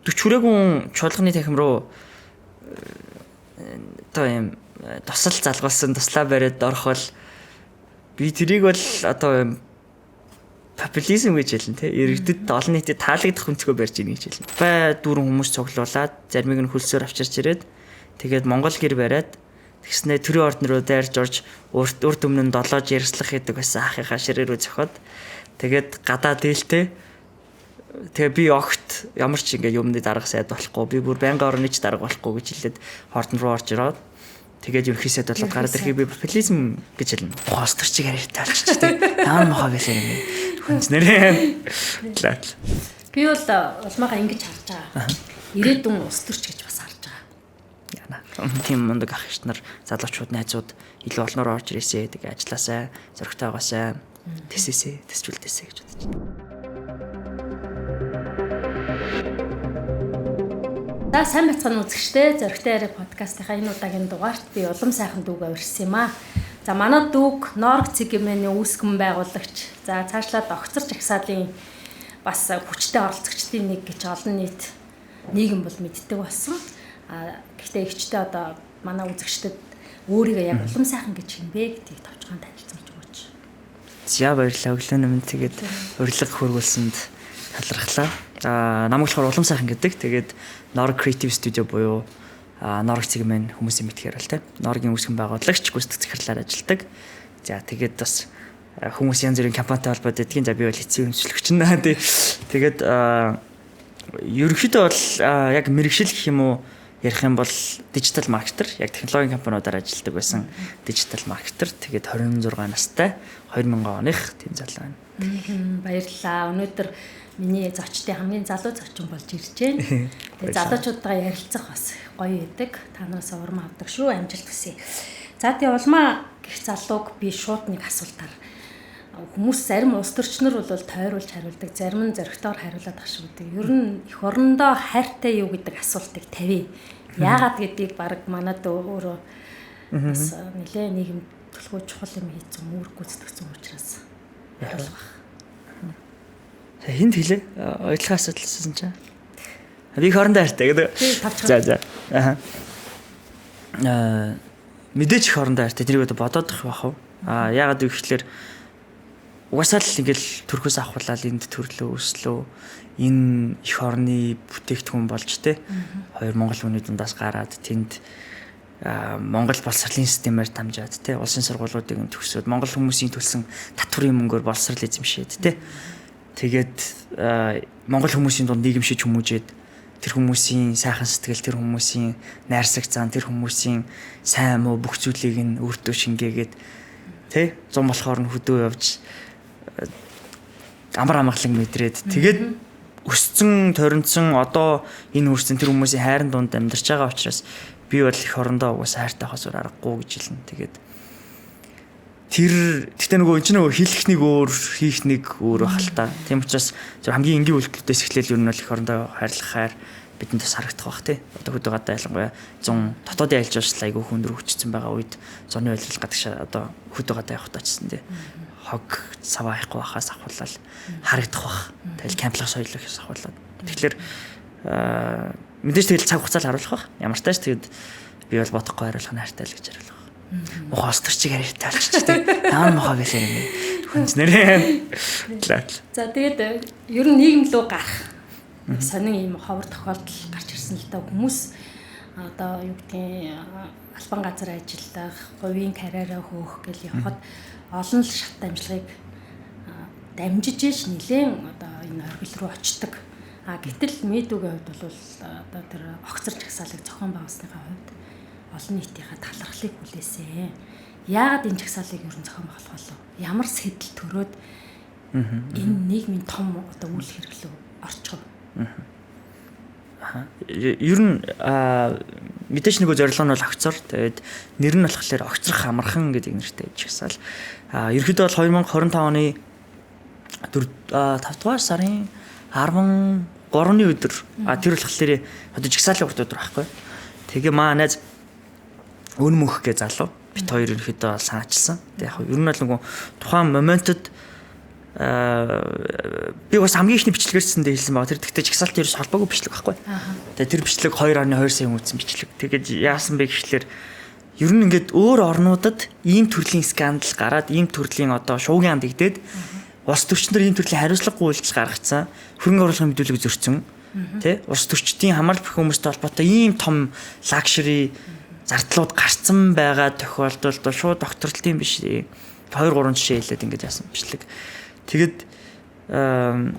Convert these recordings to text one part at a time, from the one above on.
40 хүрээгүй чуулганы танхим руу одоо юм тусал залгуулсан туслаа бариад орох бол би тэрийг бол одоо популизм гэж хэлнэ те. Иргэдэд олон нийтэд таалагдах өнцгөө барьж ийн гэж хэлнэ. Бай дүүрэн хүмүүс цуглуулад зармиг нь хөлсөөр авчирч ирээд тэгээд Монгол гэр бариад тэгснэ төрийн ордон руу дайрж орж урд өмнө нь долоож ярьслах гэдэг байсан ахыхаа ширээ рүү зөхиод тэгээд гадаа дээлтэй тэгээ би огт ямар ч ингээ юмны дарга сайд болохгүй би бүр байнгын орны ч дарга болохгүй гэж хэлээд ордон руу орж ироод тэгээд ерхий сайд болоод гараад ирэхийг би популизм гэж хэлнэ. Хосторчиг яриатай болчих ч тийм наан мохоо гэсэн юм. Хүнснэрээ. Би бол улмаагаа ингэж харж байгаа. Ирээдүйн улс төрч гэж бас харж байгаа. Яна. Тийм мундаг ах ш нар залуучууд найзууд илүү олноор орж ирээсэй тэгээ ажилласаа зөрөгтэй байгаасаа тэсээсэй тэсчүүлдээсэй гэж бодож байна. За сайн бацхан үзэгчтэй Зоригтой яриа подкастынхаа энэ удаагийн дугаарт би улам сайхан дүүгээ урьсан юм аа. За манай дүүг Норг цэгмэний үүсгэн байгуулагч. За цаашлаад огцорч агсаалын бас хүчтэй оролцогчдын нэг гэж олон нийт нийгэм бол мэддэг болсон. Гэхдээ ихчтэй одоо манай үзэгчдэд өөрийгөө яг улам сайхан гэж хинбэ гэдгийг товчхон танилцуулж өгөөч. За баярлалаа өглөө өмнө тэгээд урилга хөргүүлсэнд талархлаа. Намайг болохоор улам сайхан гэдэг. Тэгээд Норг Creative Studio буюу Норг цэгмэн хүмүүсийн мэдхээр бол тэ. Норгийн үүсгэн байгуулагч гүйцэтгэх захирлаар ажилладаг. За тэгээд бас хүмүүс янз бүрийн компанитай холбоотой гэдгийг за би бол эцсийн өмчлөгч наа тий. Тэгээд ерөнхийдөө бол яг мэрэгшил гэх юм уу ярих юм бол дижитал маркетер, яг технологийн компаниудаар ажилладаг байсан дижитал маркетер. Тэгээд 26 настай 2000 оных тийм залуу байна. Баярлалаа. Өнөөдөр миний зочдын хамгийн залуу зочин болж ирж байна. Тэгээд залуучуудаа ярилцах бас гоё байдаг. Та нараас урам авдаг шүү. Амжилт хүсье. За тий улмаа гэх залууг би шууд нэг асуултаар хүмүүс зарим улс төрчнөр бол тойруулж хариулдаг, зарим нь зоригтоор хариулаад ахшигдаг. Ер нь эх орондоо хайртай юу гэдэг асуултыг тавья. Яагаад гэдгийг баг манад өөрөө бас нэлээ нийгэм төлхөө чухал юм хийцэн үүрэг гүйцэтгэсэн учраас хариулах. Хинт хэлээ? Ойлгох асуудалсан чинь. Би эх орондоо хайртай гэдэг. За. Мэдээж эх орондоо хайртай. Тэрийг одоо бодоодох байх уу? Яагаад гэвэл угасаал ингээл төрхөөс авахлаа энд төрлөө өслөө энэ эх орны бүтээгдэхүүн болж тэ хоёр монгол хүний дундаас гараад тэнд Монгол боловсролын системээр дамжаад тэ улсын сургуулиудыг төгсөөд монгол хүмүүсийн төлсөн татврын мөнгөөр боловсрол эзэмшээд тэ тэгээд монгол хүмүүсийн дунд нийгэмшиж хүмүүжээд тэр хүмүүсийн сайхан сэтгэл тэр хүмүүсийн найрсаг зан тэр хүмүүсийн сайн муу бүх зүйлийг нь өөртөө шингээгээд тэ зам болохоор нь хөдөө явж амар амгалан мэдрээд тэгээд өсцөн торинцсон одоо энэ үрсэн тэр хүмүүсийн хайрын дунд амьдарч байгаа учраас би бол эх орондоо угсаа хайртай хосоор аргагүй гэж хэлнэ. Тэгээд тэгтээ нөгөө энэ нөгөө хэлэх нэг өөр хийх нэг өөр бахалтай. Тийм учраас хамгийн энгийн үйлдэлүүдээс эхлээл ер нь бол эх орондоо хайрлах хайр бидэнд бас харагдах бах тий. Одоо хөдөө гадаа ялангуяа 100 дотоодын аялал жуулчлал айгүй хүндэр хүчсэн байгаа үед зуны үйлдэл гадагш одоо хөдөө гадаа явах таачсан тий. Хог саваа ахгүй бахаас авахлал харагдах бах. Тэгэл камплах соёлох авахлаа. Тэгэхээр мэдээж тэгэл цаг хугацаанд харуулах бах. Ямар ч тааш тэгэд би бол бодохгүй хариулах нь хайртай л гэж хариулах бах. Мохосторчиг яриатай болчих тий. Наан мохоо гэсэн юм. Хүнснэрээ. За тэгээд ер нь нийгэм лөө гарах сонин ийм ховор тохиолдол гарч ирсэн л да хүмүүс одоо юу гэдгийг албан газар ажиллах, говийн карьераа хөөх гэл явхад олон л шат амжилгыг дамжиж ш нилээн одоо энэ оргил руу очдог. Гэтэл медиагийн хувьд бол одоо тэр огцорч агсаалыг зохион байгуулсныхаа хувьд олон нийтийнхээ талархлыг хүлээсэн. Яагаад энэ жагсаалыг ер нь зохион байгуулах болов? Ямар сэтэл төрөөд энэ нийгмийн том одоо үйл хэрэглөө орчих вэ? Ер нь мэдээж нөгөө зорилго нь бол огцор. Тэгээд нэр нь болохоор огцрох амархан гэдэг нэртэй жагсаал. Ерөнхийдөө бол 2025 оны 5 дугаар сарын 13-ны өдөр тэр болохоор одоо жагсаалын урт өдөр байхгүй. Тэгээ маа найз өн мөнх гэ залуу бит хоёр ерөнхийдөө санаачилсан. Тэгээ яг ер нь бол нөгөө тухайн моментод би бас хамгийн ихний бичлэгээрсэндээ хэлсэн баг. Тэр тэгтээ жагсаалт ерөөс холбоогүй бичлэг байхгүй. Тэгээ тэр бичлэг 2.2 сая үзсэн бичлэг. Тэгээд яасан бэ гэхлээр ер нь ингээд өөр орнуудад ийм төрлийн скандал гараад ийм төрлийн одоо шуугин анд игдээд улс төрчнөр ийм төрлийн хариуцлагагүй үйлдэл гаргацсан. Хөрөнгө оруулалтын мэдүүлэг зөрчсөн. Тэ? Улс төрчдийн хамаарал бүхэн хүмүүстэй холбоотой ийм том лакшери зардлууд гарцсан байгаа тохиолдолд шууд докторлтын биш 2 3 жишээ хэлээд ингээд яасан бичлэг. Тэгэд за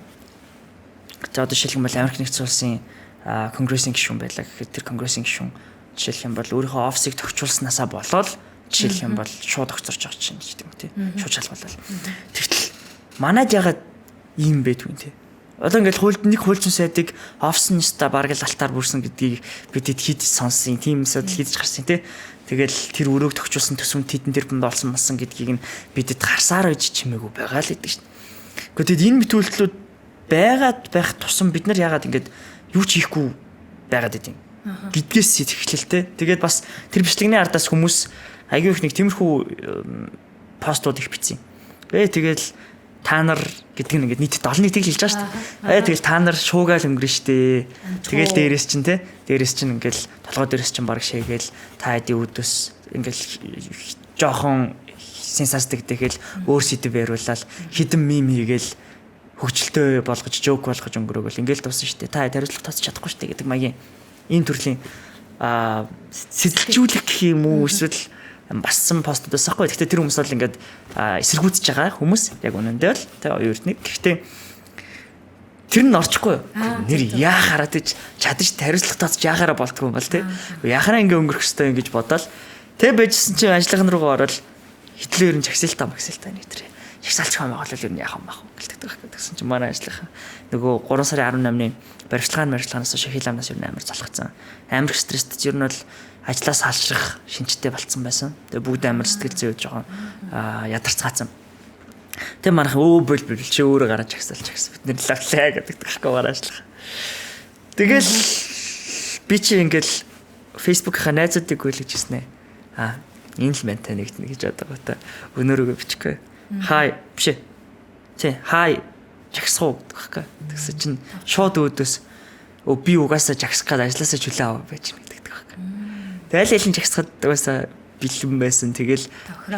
одоо жишээлбэл Америк нэгдсэн улсын конгрессийн гишүүн байлаа гэхэд тэр конгрессийн гишүүн жишээлх юм бол өөрийнхөө офисыг тохижуулснаасаа болоод жишээлх юм бол шууд огцорч байгаа чинь гэдэг юм тий. Шууд шалгуулал. Тэгтэл манайд ягаад ийм байдгүй юм тий. Одоо ингээд нэг хуульчин сайдыг офисныста бараг л алтаар бүрсэн гэдгийг бидэд хэд сонссон тийм асуудал хийж гарсан тий. Тэгэл тэр өрөөг тохижуулсан төсөмд тэдэн тэр бүнд олсон масан гэдгийг нь бидэд гарсаар үж чимээгүй байгаа л гэдэг шин. Гэхдээ энэ мэтүүлдлүүд байгаад байх тусам бид нар ягаад ингээд юу ч хийхгүй байгаад идэв. Гэдгээс сэтгэлтэй. Тэгээд бас тэр бичлэгний ардаас хүмүүс аягүй их нэг тиймэрхүү постууд их бичсэн. Тэгэл та нар гэдэг нь ингээд нийтэд 70 нийтийг хэлж байгаа шүү дээ. Тэгэл та нар шуугаал өнгөрөн штэ. Тэгэл дээрээс чинь те. Дээрээс чинь ингээл толгой дээрээс чинь баг шээгээл та хэдийн өдөөс ингээл жоохон сенсацдаг тэгэл өөр сэдв яриулаад хідэн мим хийгээл хөвчлөлтөө болгож жоок болгож өнгөрөөгөл ингээл дуусна штэ. Та хариуцлага тооцож чадахгүй штэ гэдэг маягийн ийм төрлийн сэтэлжүүлэх гэх юм уу эсвэл бассан постууд байсаахгүй. Гэхдээ тэр хүмүүс бол ингээд эсэргүүцэж байгаа хүмүүс яг үнэндээ л тэ оюутныг. Гэхдээ тэр нь орчихгүй. Нэр яахаараа тийч чадаж хариуцлага тооцож яахаараа болтгүй юм бол тэ. Яахаараа ингээ өнгөрөх ёстой юм гэж бодоол. Тэ байжсэн чинь ажлын руугаа ороод хитлээр нь жагсаалтаа нэг тэр. Жагсаалч хаан байгаа л ер нь яах юм бах гэлдэг гэсэн чинь манай ажлынхаа нөгөө 3 сарын 18-ны баримтлагаанаас шахил амнаас ер нь амар залхацсан. Амар стресстэй ер нь бол ажлаас салшрах шинжтэй болцсон байсан. Тэгээ бүгд амар сэтгэл зүйж жоохон ядарцгаацсан. Тэгээ манайх бөл чи өөрөө гараад жагсаалч бид нэр лавлаа гэдэг гэхгүй гараачлах. Тэгэл би чи ингээл Facebook-ийнхаа найзуудыг гүйлгэж ирсэн ээ. Энэ л мэн таныг гэж бодоагаа та өнөөрөө бичихгүй. Хай биш. Хай жагсах гэдэг байхгүй. Тэгсэн чинь шууд өөдөөс би угаасаа жагсах гээд ажилласаа чөлөө аваа байж гэдэг байхгүй. Тэгэл хэлэн жагсахад угаасаа бэлэн байсан. Тэгэл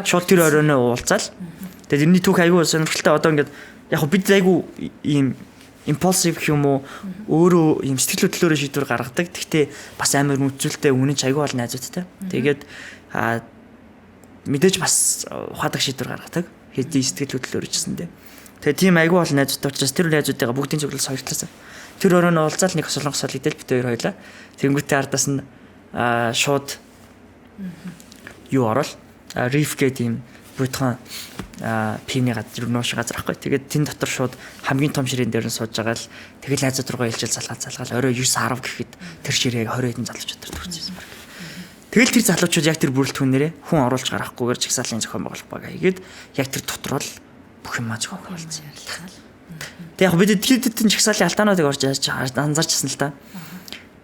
шууд тэр оройноо уулзаал. Тэгээд энэний түүх айгүй сонирхолтой. Одоо ингээд яг бид айгүй ийм импульсив юм уу өөрөө ийм сэтгэл хөдлөлөөрөө шийдвэр гаргадаг. Гэхдээ бас амар мүцүүлтэй үнэн ч айгүй бол найзуудтай. Тэгээд мэдээж бас ухаадаг шийдвэр гаргадаг. Хэдий сэтгэл хөдлөлөөр ч гэсэндээ. Тэгээ тийм айгүй бол найзуудтай учраас тэр найзуудтайгаа бүгдийн зөвлөл соёлтлаасан. Тэр оройн уулзаал нэг солонгос идэл бит хоёр хоёлаа. Тэнгүүтээ ардаас нь шууд юу орол риф гэдэг юм буйтхан пиний газар нууш газар ахгүй. Тэгээд тэн дотор шууд хамгийн том ширээн дээр нь сууж байгаа л тэгэл найзууд руугаа илжил залгаал орой 9-10 гэхэд тэр ширээг 20 хэдэн залуучууд төр төрчихсэн баг. Тэгэл тэр залуучууд яг тэр бүрэлдэхүүнээрээ хүн оруулж гарахгүйгээр чагсаалын зохион байгуулалт бага хийгээд яг тэр дотроо л бүх юм зохион байгуулсан юм л. Тэг яг бид хэд чагсаалын алдаануудыг орж анзаарчсан л та.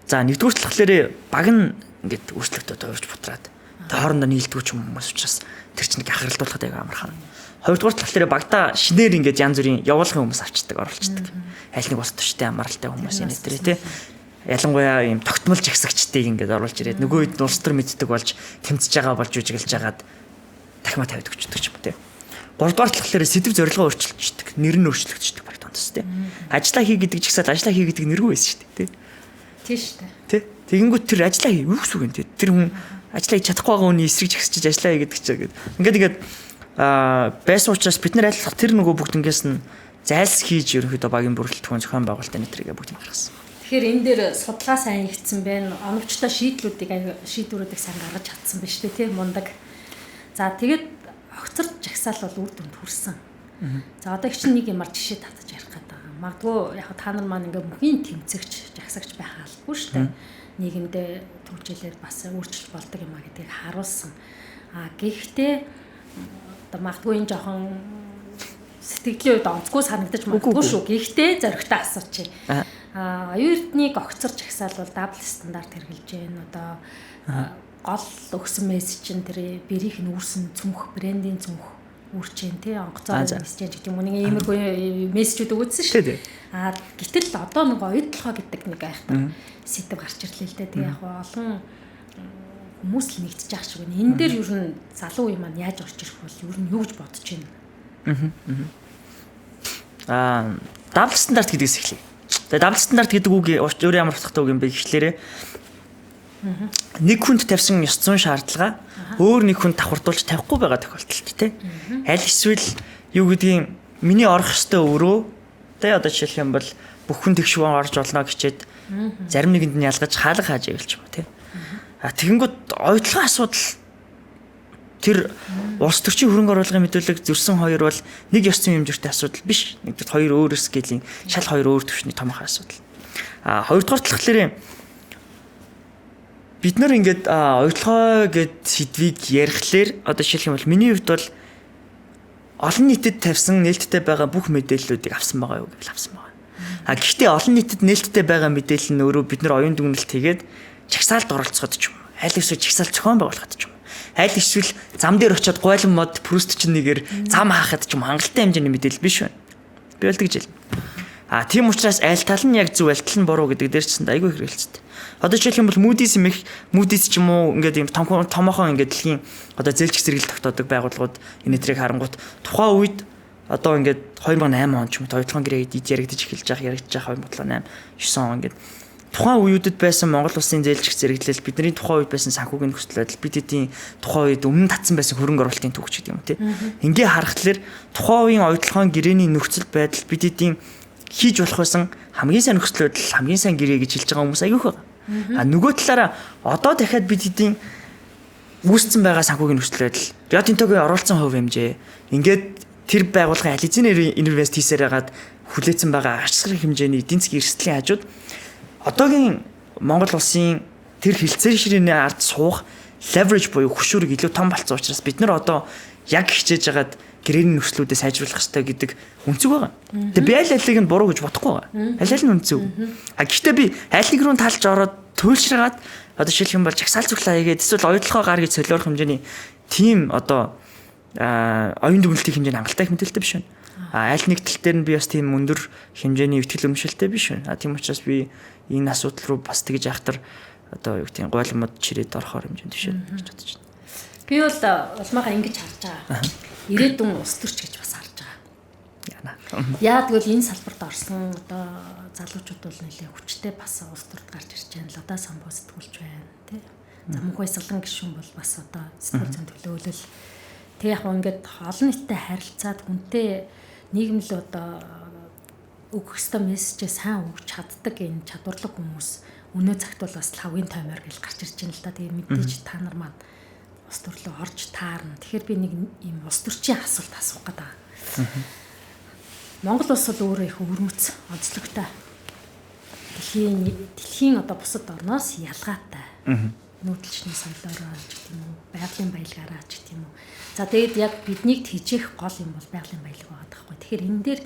За нэгдүгээр талхлаарээ баг нь ингээд өөрчлөлтөд орж бутраад хоорондоо нийлдэг ч юм хүмүүс учраас тэр чинь гахралдуулахад яг амархан. Хоёрдугаар талхлаарээ багтаа шинээр ингээд янз бүрийн явуулгын хүмүүс авчдаг оруулцдаг. Аль нэг бос төштэй амаралтай хүмүүс энэ дээр тий. Ялангуяа ийм тогтмол жагсагчдыг ингээд оруулж ирээд нөгөө хэд улс төр мэддэг болж тэмцэж байгаа болж үжиглэж байгаад дахима тавьдаг ч юм тий. Гуравдугаар талхлаарээ сэдв зорилгоо өөрчилчихдэг. Нэр нь өөрчлөгдчихдөг баг тонс тий. Ажлаа хий гэдэг чигсаад ажлаа хий гэдэг нэргүй байсан шүү дээ тий. Тийм шүү дээ. Тий. Тэгэнгүүт тэр ажлаа хий юу гэсэн үг юм тий. Тэр хүн ажлаа хийж чадахгүй байгаа хүний эсрэг жагсчиж ажлаа хий гэдэг чинь ингээд байсан учраас бид нар аль тэр нөгөө бүгднгээс нь зайлс хийж ерөнхийдөө багийн бүрэлдэхүүн зохион байгуулалтын нэтрийг бүгд гаргасан. Тэгэхээр энэ дээр судалгаа сайн хийгдсэн байна. Оновчтой шийдвэрүүдийг сайн гаргаж чадсан байна шүү дээ, тийм мундаг. За тэгээд огцорч жагсаал бол үр дүнд хүрсэн. За одоо их чинь нэг юмар жишээ татаж ярих гэдэг. Магадгүй яг та нар маань ингээ бүхний тэмцэгч, жагсагч байх албагүй шүү дээ. Нийгэмдээ төвчлэлээр бас өөрчлөлт болдог юм а гэдгийг харуулсан. Гэхдээ одоо магадгүй энэ жоохон сэтгэлийн үед онцгүй санагдаж магадгүй шүү. Гэхдээ зоригтой асуучих. Оюутныг огцорч жагсаал бол дабл стандарт хэрэгжилж байна. Одоо гол өгсөн мессеж чинь тэр бэрийнх нь үүрсэн цүнх, брендийн цүнх үрчэн тий онгоцоор мессеж гэдэг юм уу нэг иймэрхүү мессежүүд өгсөн шүү дээ. Гэтэл одоо нэг оюутлогоо гэдэг нэг айхтар сэдв гарч ирлээ л дээ. Тэгээ яг олон хүмүүс л нэгдэж байгаа шиг байна. Энэ дээр ер нь залуу үе маань яаж орж ирэх бол ер нь юу гэж бодож байна? Дабл стандарт гэдгээс эхлэе. Тэгээ дабл стандарт гэдэг үг өөрөө ямар утгатай үг юм бэ гэхлээрээ нэг хүнд тавьсан ёс зүйн шаардлага өөр нэг хүнд давхардуулж тавихгүй байгаа тохиолдолд тий. Аль эсвэл юу гэдгийг миний орох ёстой өрөө тий одоо жишээлх юм бол бүх хүн тэгшүүн орж олно гэчээд зарим нэгэнд нь ялгаж хаалга хааж ивэл ч юм уу тий. Тэгэнгүүт оюутлогын асуудал тэр улс төрчийн хөрөнгө оруулалтын мэдүүлэг зөрсөн хоёр бол нэг ёс зүйн хэмжээтэй асуудал биш. Нэгдүгээр хоёр өөр скелийн шал хоёр өөр төвшний томоохон асуудал. Хоёрдугаар талхлаараа бид нар ингээд оюутлогоо гэд сэдвийг ярихлаар одоо жишээлх юм бол миний хувьд бол олон нийтэд тавьсан нээлттэй байгаа бүх мэдээллүүдийг авсан байгаа юу гэж авсан байгаа. Гэхдээ олон нийтэд нээлттэй байгаа мэдээлэл нь өөрөө бид нар оюун дүгнэлт хийгээд чагсаалд оролцоход ч юм уу. Аль эсвэл чагсаалт зохион байгуулахад ч юм уу. Аль эсвэл зам дээр очиод гойлон мод Пруст чинь нэгээр зам хаахад ч юм хангалттай хэмжээний мэдээлэл биш байна. Би бол тэгж хэлнэ. Тийм учраас аль тал нь яг зөв аль тал нь буруу гэдэг дээр ч айгүй хэрэгэлцтэй. Одоо жишээлх юм бол Moody's ч юм уу ингээд юм томоохон ингээд дэлхийн одоо зээлч зэрэгэл тогтоодог байгууллагууд энэ төрийг харангуут тухайн үед одоо ингээд 2008 он ч юм уу оюутлогын гэрээ яригдж эхэлж байгаа 2008 9 он ингээд тухайн үеүүдэд байсан Монгол улсын зээлч зэрэглэл бидний тухайн үед байсан санхүүгийн нөхцөл байдал бид хэдийн тухайн үед өмнө татсан байсан хөрөнгө оруулалтын төвч гэдэг юм тий. Ингээ харахад тухайн үеийн оюутлогын гэрээний нөхцөл байдал бид хэдийн хийж болох байсан хамгийн сайн нөхцөл байдал хамгийн сайн гэрээ гэж хэлж байгаа хүмүүс аягүй байна. Нөгөө талаараа одоо дахиад бид хэдийн үүсцэн байгаа санхүүгийн нөхцөл байдал Рио Тинтогийн оруулсан хувь хэмжээ ингээд тэр байгууллагын ализинер инвест хийсээр хагаад хүлээсэн байгаа ашиг хэмжээний эдийн засгийн эрсдлийн хажууд одоогийн Монгол улсын тэр хилцээр ширээний ард суух leverage буюу хөшүүрэг илүү том болсон учраас бид нар одоо яг хичээж хагаад гэрээний нөхцлүүдэд сайжруулах хэрэгтэй гэдэг үнцэг байгаа. Тэгээ би аль алиг нь буруу гэж бодохгүй байгаа. Аль аль нь үнцэг. Гэхдээ би аль нэг рүү талж ороод туйлшраад одоо жишээлх юм бол чагсаал цуглаа хийгээд эсвэл оюутлогоо гар гэж солиорох хэмжээний тийм одоо оюун дүгнэлтийн хэмжээний хангалттай мэдээлэлтэй биш байна. Аль нэг тал дээр нь би бас тийм өндөр хэмжээний ихтгэл өмшөлтэй биш байна. Тийм учраас би энэ асуудал руу бас тэгж яхахтар одоо юу гэдэг гойлмод чирээд орохоор хэмжээнд биш байна гэж бодож байна. Би бол улмаагаа ингэж харж байгаа. Ирээдүйн улс төрч гэж бас харж байгаа. Яа тэгвэл энэ салбарт орсон одоо залуучууд бол нэлээ хүчтэй бас улс төрд гарч ирж байна. Лада самбуу сэтгүүлч байна тий. Замхуй Сэлгэн гишүүн бол бас одоо сэтгүүл зүйн төлөөлөл тэг яг ингээд олон нийтэд харилцаад хүнтэй нийгэм л одоо өгөх ёстой мессежээ сайн өгч чаддаг энэ чадварлаг хүмүүс өнөө цагт бол бас лавгийн таймер гэж гарч ирж байна л да. Тэгээ мэдээж та нар маань улс төрлөө орж таарна. Тэгэхээр би нэг юм улс төрчийн асуулт асуух гэдэг. Монгол улс бол өөрөө их өвөрмөц онцлогтой. Дэлхийн одоо бусад орноос ялгаатай. Нүүдэлчний соёлоороо ч гэх юм уу, байгалийн баялгаараа ч гэх юм уу. За тэгээд яг биднийг тэжээх гол юм бол байгалийн баялаг байгаа байхгүй. Тэгэхээр энэ дээр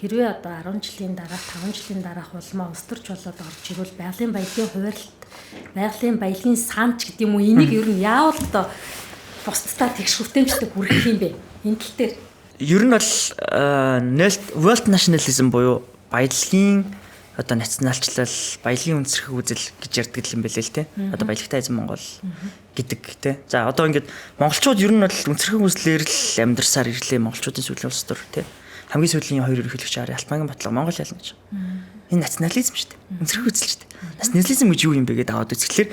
хэрвээ одоо 10 жилийн дараах, 5 жилийн дараах улмаа улс төрч болоод орж ирвэл байгалийн баялагын хуваарлт, байгалийн баялагын санч гэдэг юм уу, энийг ер нь яавал одоо бусдад тэгш хүртээмжтэй хүргэх юм бэ? Энэ тал дээр ер нь бол world nationalism буюу баялагын одоо националчлал, баялагын үндэслэх үзэл гэж ярьдаг юм байлээ л те. Одоо баялагтай эзэн Монгол гэдэг те. За одоо ингээд монголчууд ер нь бол үндэслэх үзлээр л амьдарсаар ирлээ монголчуудын сүүлийн улс төр те. Хамгийн сүүлийн хоёр ерөнхийлөгч Алтмаагийн бодлого Монгол ялна гэж. Энэ национализм шүү дээ. Үндэслэх үзэл шүү дээ. Национализм гэж юу юм бэ гэдээ аваад үзэхлээр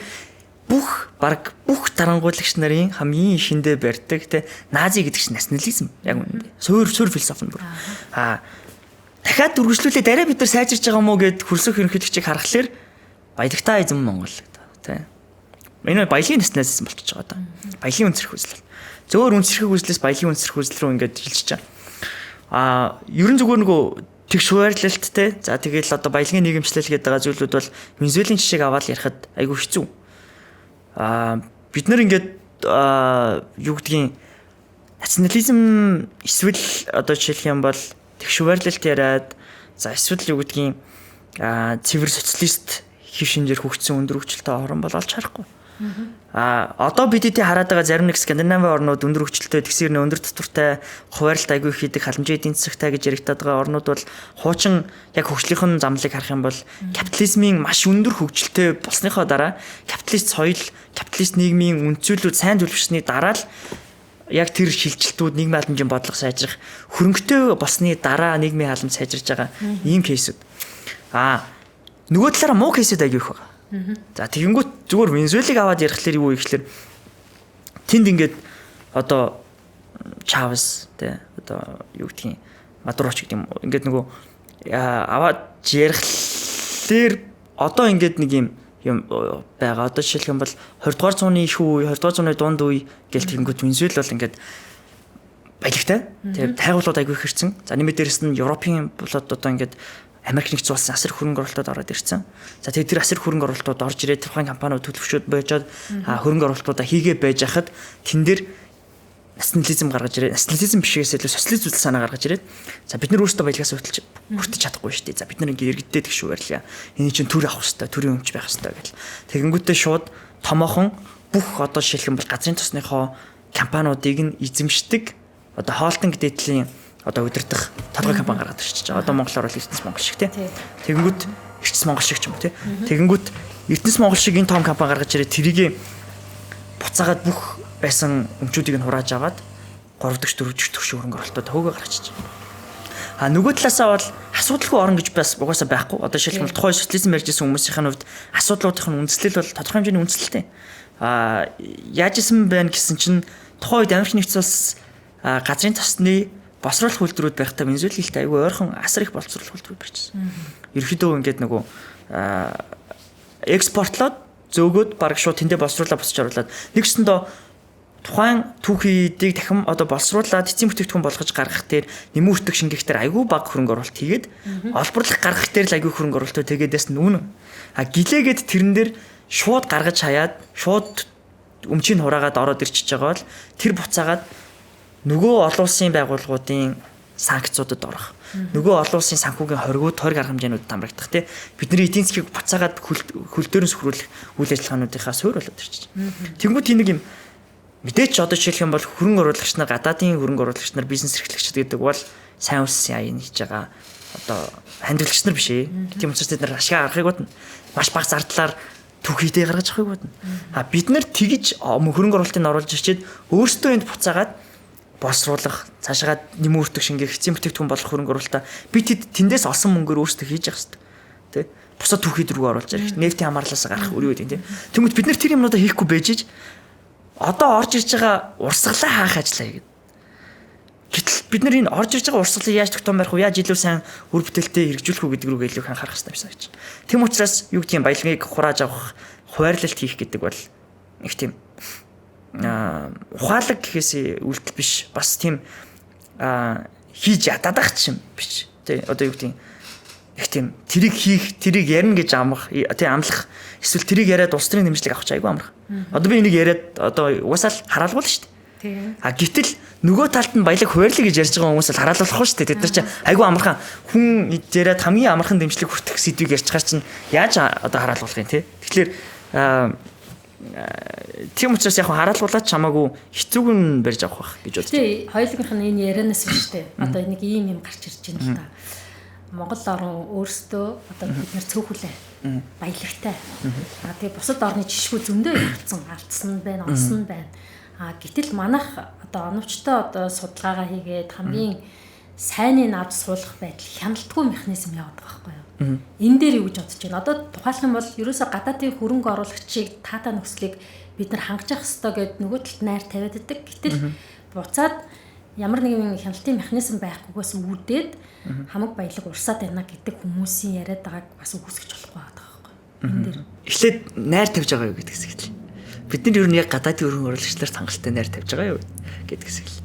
бүх дарангуулагч нарын хамгийн ихэндээ барьдаг те нази гэдэг чинь национализм яг үнэндээ. Суур философи нь бүр. Дахиад үргэлжлүүлээд арай бид нар сайжирч байгаа мó гэд хөрсөх ерөнхийлөгчийг харахаар баялагтай эзэн Монгол гэдэг те. Энэ баялагын национализм болчихж байгаа даа. Баялагын үндэслэх үзэл. Зөөр үндэслэх үзлээс баялагын үндэслэх үзэл рүү ингээд жилж байгаа. Ерөн зүгээр нөгөө тэгш хуваарлалт те. За тэгэл одоо баялагын нийгэмчлэл гэдэг байгаа зүйлүүд бол Венесуэлийн жишээг аваад ярихад айгүй хэцүү. Бид нар ингээд юу гэдгийг национализм эсвэл одоо жишээлх юм бол тэгш хуваарлалт яриад за эсвэл юу гэдгийг цэвэр социалист хэв шинжээр хөгжсөн өндөр хөгжилтэй орн бол олж харахгүй. Одоо BDT хараад байгаа зарим нэг Скандинавын орнууд өндөр хөгжилтэй тэгсэрнэ өндөр татвартай хуваарлт аягүй их хийдэг халамжийн эдийн засагтай гэж яригдаад байгаа орнууд бол хуучин яг хөгжлийн замлыг харах юм бол капитализмын маш өндөр хөгжилтэй болсныхоо дараа капиталист соёл, капиталист нийгмийн үндсүүлүүд сайн төлөвшсөний дараа л яг тэр шилжилтүүд нийгмийн халамжийн бодлого сайжрах хөрөнгөтэй болсны дараа нийгмийн халамж сайжирж байгаа ийм кейсүүд. Нөгөө талаараа муу кейсүүд аягүй их байгаа. За тэгэнгүүт зүгээр Венесуэлийг аваад ярихлаар юу ихлээр тэнд ингээд одоо Чавес тэ одоо юу гэдгийг Мадуроч гэдэг юм ингээд нөгөө аваад ярихлаар одоо ингээд нэг юм байгаа. Одоо жишээлх юм бол 20 дугаар зууны их үе, 20 дугаар зууны дунд үе гэл тэгэнгүүт Венесуэл бол ингээд баялагтай. Тэгээд тайгуулууд аягүй хэрцэн. За нэмээд дээрэс нь Европын болоод одоо ингээд Америк нэгдсэн улсын асар хөрөнгө оруулалтууд ороод ирсэн. За тэгээд тэр асар хөрөнгө оруулалтууд орж ирээд тухайн компаниуд төлөвшөөд байжгаад хөрөнгө оруулалтуудаа хийгээ байж хахад тэн дээр национализм гаргаж ирээд национализм бишээс илүү социализм үзэл санаа гаргаж ирээд за бид нар өөрсдөө баялагаас хүртэж чадахгүй шүү дээ. За бид нар ингээд иргэдтэй тэгш байрлаа. Эний чинь төр авах хэрэгтэй, төрийн өмч байх хэрэгтэй гэл. Тэгэнгүүтээ шууд томоохон бүх одоо жишээлх юм бол газрын тосныхоо компаниудыг нь эзэмшдэг одоо хоолтинг дээдлийн одоо удирдах толгой компани гаргаад ирчихэж байгаа. Одоо монголоор бол Эрдэнэс Монгол шиг тий. Тэгэнгүүт Эрдэнэс Монгол шиг ч юм уу тий. Тэгэнгүүт Эрдэнэс Монгол шиг энэ том компани гаргаж ирээд тэрийг буцаагаад бүх байсан өмчүүдийг нь хурааж аваад 3 дахь 4 дахь төгшин хөрөнгө оруулалтууд хөөгөө гаргачихж байгаа. Нөгөө талаасаа бол асуудалгүй орн гэж бас угаасаа байхгүй. Одоо жишээлбэл тухайн социализм ярьж байсан хүмүүсийн хувьд асуудлуудын үндэслэл бол тодорхой хэмжээний үндэслэлтэй. Яаж исэн байна гэсэн чинь тухайн үед Америк нэгдсэн улс газрын тосны босруулах үйлдвэрүүд байхдаа Венесуэлт аягүй ойрхон асар их боловсруулах үйлдвэрүүд барьжсэн. Ерөнхийдөө ингээд нөгөө экспортлоод зөөгөөд баг шууд тэндээ боловсруулаад босч оруулаад нэгсэндээ тухайн түүхийдийг дахин одоо боловсруулаад эцсийн бүтээгдэхүүн болгож гаргах дээр нэмүүртэг шингээхтэр аягүй бага хөрөнгө оруулалт хийгээд олборлох гаргах дээр л аягүй хөрөнгө оруулалт тэгээдээс нь үнэн. Гэлээгээд тэрэн дээр шууд гаргаж хаяад шууд өмчийг хураагаад ороод ирчихэж байгаа бол тэр буцаагаад нөгөө олон улсын байгууллагуудын санкцуудад орох. Нөгөө олон улсын санхүүгийн хоригууд арга хэмжээнүүд дамрагдах тий. Бидний эдийн засгийг буцаагаад хөл дээрэн сөхрүүлэх үйл ажиллагаануудынхаа суурь болоод ирчихэж. Тэнгүүд тийм нэг юм мэдээч одоо жишээлх юм бол хөрөнгө оруулагч нар гадаадын хөрөнгө оруулагч нар бизнес эрхлэгчид гэдэг бол сайн улсын аян хийж байгаа одоо хандлагч нар биш ээ. Тийм учраас тэд нар ашиг гаргахыг бодно. Маш бага зардлаар түүхийдээ гаргаж авахыг бодно. Бид нар тэгж хөрөнгө оруулалтыг оруулж ирчээд өөрсдөө энд буцаагаад боловсруулах, цаашаа нэмүүртэг шингээх, эцсийн бүтээгдэхүүн болох хөрөнгө оруулалтаа бид тэндээс олсон мөнгөөр өөрсдөө хийж явах хэрэгтэй. Тэ? Бусад түүхийд рүү оруулж ирэх, нефтийн хамаарлаас гарах өрөө үү, тэ? Тэнгүүд бид нар тэр юмнуудаа хийхгүй байж одоо орж ирж байгаа урсгалаа хаах ажиллаа хийгээд. Гэтэл бид нар энэ орж ирж байгаа урсгалыг яаж тогтоон барих вэ? Яаж илүү сайн үр бүтээлтэй хэрэгжүүлэх вэ гэдэг рүүгээ илүү их анхаарах хэрэгтэй байсан гэж. Тэм учраас юу гэдгийг баялагыг хурааж авах, хуваарлалт хийх гэдэг бол их тийм ухаалаг гэхээс үйлдэл биш. Бас тийм хийж ядадах ч юм биш. Тэ одоо юу гэдгийг их тийм тэрийг хийх, тэрийг ярина гэж амах, тий амлах эсвэл тэрийг яриад улс төрийн нэмжлэг авах ч айгүй амрах. Одоо би энийг яриад одоо угаасаа л хараалгуул шүү дээ. Гэтэл нөгөө талд нь баялаг хуваарлаа гэж ярьж байгаа хүмүүс л хараалуулахгүй шүү дээ. Тэд нар чинь айгүй амархан хүн яриад хамгийн амархан дэмжлэг хүртэх сэдвийг ярьж байгаа чинь яаж одоо хараалуулах юм те. Тэгэхээр тийм учраас яг хараалгуулаад чамаагүй хэцүүг нь барьж авах байх гэж бодож байна. Тий, хоёулынх нь энэ ярианаас биш дээ. Одоо нэг ийм юм гарч ирж байна л та. Монгол орн өөрсдөө одоо бид нэр цөөхүлээ баялагтай. Тэгээ бусад орны жишгүү зөндөө явцсан, алдсан байна, олсон байна. Гэтэл манайх одоо оновчтой одоо судалгаагаа хийгээд хамгийн сайныг авч суулгах байдал хяналтгүй механизм яваад байгаа байхгүй юу? Энэ дээр юу гэж бодож байна? Одоо тухайлх юм бол ерөөсө гадаадын хөрөнгө оруулагчийг таатаа нөхцөлийг бид нар хангаж явах хэрэгтэй гэд нөгөө талд найр тавиад байдаг. Гэтэл буцаад ямар нэгэн хяналтын механизм байхгүйгээс үүдээд хамаг баялаг урсаад байна гэдэг хүмүүсийн яриад байгааг бас үгүйсгэж болохгүй байгаа байхгүй. Энэ дээр эхлээд найр тавьж байгаа юу гэдэг хэсэг л. Бид нар ер нь яг гадаадын хөрөнгө оруулагчлаар хангалттай найр тавьж байгаа юу гэдэг хэсэг л.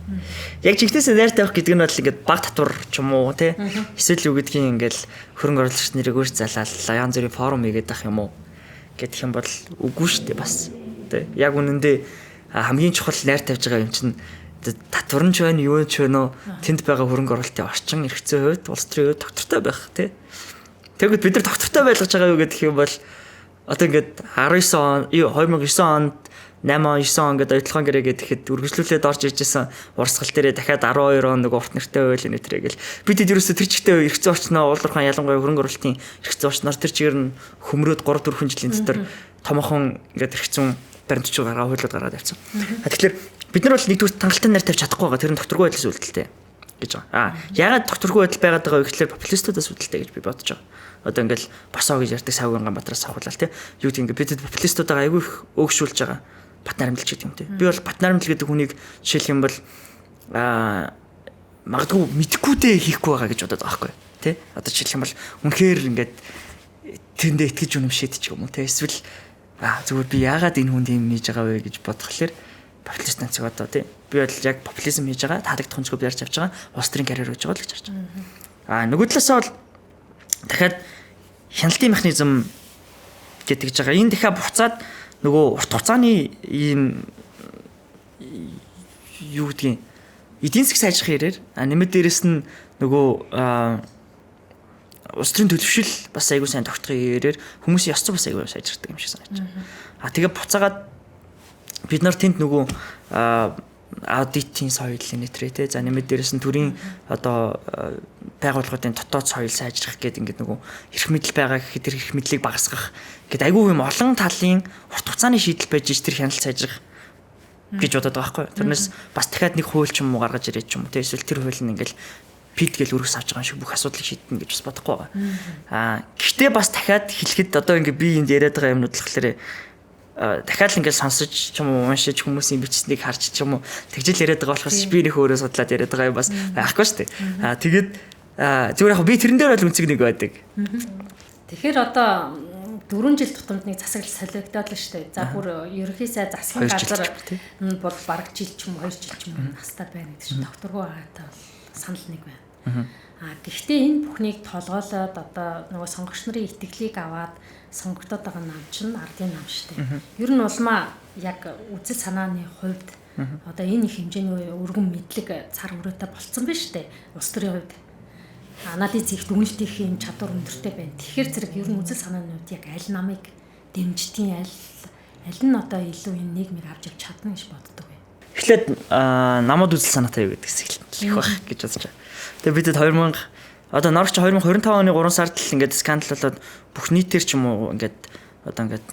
Яг жигнэсээ найр тавих гэдэг нь бол ингээд баг татвар ч юм уу те эсвэл юу гэдгийг ингээд хөрөнгө оруулагч нарыг өөрч залаад янз бүрийн форум хийгээд ах юм уу гэдэг юм бол үгүй шүү дээ бас. Тэ яг үнэндээ хамгийн чухал найр тавьж байгаа юм чинь татвар нь ч байна, юу ч байна уу, тэнд байгаа хөрөнгө оруулалтын орчин эрхцээ хувьд улс төрийн хувьд доктортой байх тий. Тэгэхэд бид нар доктортой байлгаж байгаа юу гэдэг юм бол одоо ингээд 19 он 2009 онд 8 он 9 он гэдэг оюутлогын гэрээгээд тэгэхэд үргэлжлүүлээд орж ижсэн урсгал дээрээ дахиад 12 он нэг урт нэртэй байл нэтрэгээл бид ерөөсө тэр чигтээ эргэцэн орчноо уулуурхан ялангуяа хөрөнгө оруулалтын эргэцэн орчноор тэр чигээр нь хөмрөөд 3 4 жилийн дотор томоохон ингээд эргэцэн баримтч гаргаа хуулиуд гаргаад явцсан. Тэгэхээр бид нар бол нэгдүгээр тангалтын найр тавьж чадахгүй байгаа. Тэр нь докторгүй байдлаас үүдэлтэй гэж байгаа. Ягаад докторгүй байдал байгаад байгаа вэ гэхээр популистуудаас үүдэлтэй гэж би бодож байгаа. Одоо ингээл босоо гэж ярьдаг Савгийн Ганбатараас авахлаа тий. Юу гэдэг ингээд бид популистуудаа айгүй их өөгшүүлж байгаа. Бат наримдл гэдэг юм тий. Би бол бат наримдл гэдэг хүнийг жишээлх юм бол магадгүй мэдхгүйдээ хийхгүй байгаа гэж бодоод байгаа байхгүй тий. Одоо жишээлх юм бол үнэхээр ингээд тэрэндээ итгэж үнэмшээд ч юм уу тий. Эсвэл зүгээр би яагаад энэ хүнд юм хийж байгаа вэ гэж бодхолоор популист нациг одоо тий. Би бол яг популизм хийж байгаа таалагдах хүнсгөө ярьж авч байгаа. Улс төрийн карьер хийж байгаа л гэж харж байгаа. Нөгөө талаасаа бол дахиад хяналтын механизм гэдэг гэж байгаа. Энэ дахиад буцаад нөгөө урт хугацааны ийм юу гэдгийг эдийн засаг сайжрах хэрээр нэмээд дээрэс нь нөгөө улс төрийн төлөвшил бас айгүй сайн тогтохын хэрээр хүмүүсийн ёс зүй бас айгүй сайжирдаг юм шиг санагдаж байна. Тэгээ буцаагаад бид нар тэнд нөгөө аудитын соёл нэтрээ те за нэмээд дээрэс нь төрийн одоо байгууллагын дотоод соёл сайжрах гэдэг ингээд нөгөө эрх мэдэл байгаа гэхэд тэр эрх мэдлийг багасгах гэдэг айгүй юм олон талын урт хугацааны шийдэл байж тэр хяналт сайжрах гэж бодоод байгаа байхгүй. Тэрнээс бас дахиад нэг хууль ч юм уу гаргаж ирээд ч юм уу те эсвэл тэр хууль нь ингээд пидгэл өргөс авч байгаа юм шиг бүх асуудлыг шийднэ гэж бас бодохгүй байгаа. Гэхдээ бас дахиад хэлэхэд одоо ингээд би энд яриад байгаа юмнууд болохоор дахиад л ингээд сонсож ч юм уу уншиж хүмүүсийн бичснийг харж ч юм уу тэгжэл яриад байгаа болохоос би нөх өөрөө судлаад яриад байгаа юм бас байхгүй шүү дээ. Тэгээд зүгээр яг би тэрэн дээр бол үнцэг нэг байдаг. Тэгэхээр одоо 4 жил тутамд нэг засаглал солигдоод л шүү дээ. За бүр ерөнхий сайд засгийн газар бол бараг жил ч юм уу 2 жил ч юм уу настай байна гэдэг чинь докторгүй байгаатай бол санал нэг байна. Гэхдээ энэ бүхнийг толгойлоод одоо нөгөө сонгогч нарын итгэлийг аваад сонгогдоод байгаа нам чинь ардын нам шүү дээ. Ер нь улмаа яг үзэл санааны хувьд одоо энэ их хэмжээний өргөн мэдлэг цар хүрээтэй болцсон байна шүү дээ. Улс төрийн хувьд анализ хийх дүгнэлт хийх юм чадвар өндөртэй байна. Тэгэхээр зэрэг ер нь үзэл санааны хувьд яг аль намыг дэмждгийн аль нь одоо илүү энэ нийгмийг авч явж чадна гэж боддог вэ? Эхлээд намууд үзэл санаатай юу гэдэг хэлэх байх гэж бодож байна. Тэгээ бидэд 2000 одоо Норвеч 2025 оны 3 сард л ингээд скандал болоод бүх нийтээр ч юм уу ингээд одоо ингээд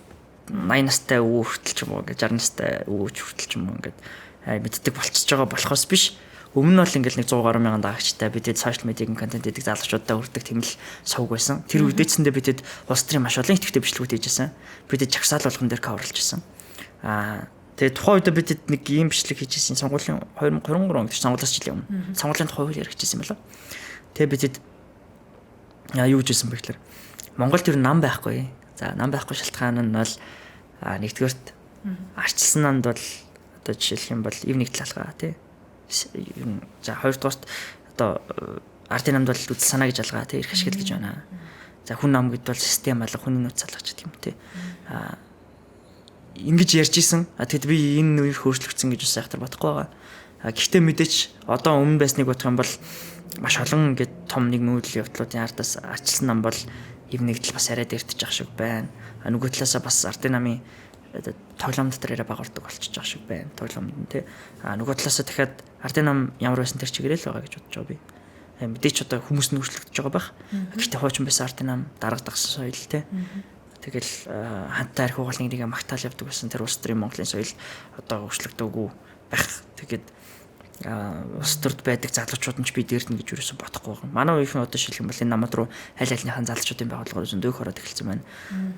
80 настай өвөө хүртэл ч юм уу ингээд 60 настай өвөөч хүртэл ч юм уу ингээд мэддэг болчихж байгаа болохоос биш. Өмнө нь бол ингээл нэг 100 гаруй мянган дагагчтай бидэд сошиал медиагийн контент хийдэг залуучуудаа хүрдэг тэмэл сувг байсан. Тэр үедээсэндээ бидэд улс төрийн маш олон идэвхтэй бичлэгүүд хийжсэн. Бидэд жагсаал болгон дээр каверлж ирсэн. Тэгээ тухайн үед бидэд нэг ийм бичлэг хийжсэн. Сонгуулийн 2023 онд сонгуулиас жилийн өмнө. Сонгуулийн тухай хууль яригдчихсэн байлаа. Тэгээ бидэд юу гэжсэн бэ гэхээр Монголд ер нь нам байхгүй. За нам байхгүй шалтгаан нь бол нэгдүгээрт арчилсан намд бол одоо жишээлх юм бол ив нэгдэл алгаа тий. За хоёрдугаарт одоо ардын намд бол үзэл санаа гэж алгаа тий эрх ашигла гэж байна. За хүн нам гэдэг бол систем алга хүний нөөц салгаж гэдэг юм тий. Ингэж ярьж исэн. Тэгэд би энэ нэр хөрслөгдсөн гэж бас айхтар бодохгүй байгаа. Гэхдээ мэдээч одоо өмнө байсныг бодох юм бол маш олон ингээд том нэг нүүдлийн явдлуудын ардаас арчилсан нам бол ив нэгдэл бас арай дээртэж ах шиг байна. Нөгөө талаасаа бас ардын намын тоглоом дотор яриа багурдаг болчихж байгаа шиг байна. Тоглоомд нь тий. Нөгөө талаасаа дахиад ардын нам ямар байсан тэр чигээрэл байгаа гэж бодож байгаа би. Мэдээч одоо хүмүүс нь өөрчлөгдөж байгаа байх. Гэхдээ хуучин байсан ардын нам дарагдагсан соёл тий. Тэгэл хантай арх угаалны нэгэ магтаал явдаг байсан тэр улс төрийн Монголын соёл одоо өөрчлөгдөөгүй байх. Тэгээд улс төрд байдаг залуучууд нь ч би дээрдэн гэж юусэн бодохгүй байгаа. Манай үеийн одоо шилэх юм бол энэ намад руу аль альныхан залуучуудын байгууллагаар зөндөөх ороод эхэлсэн байна.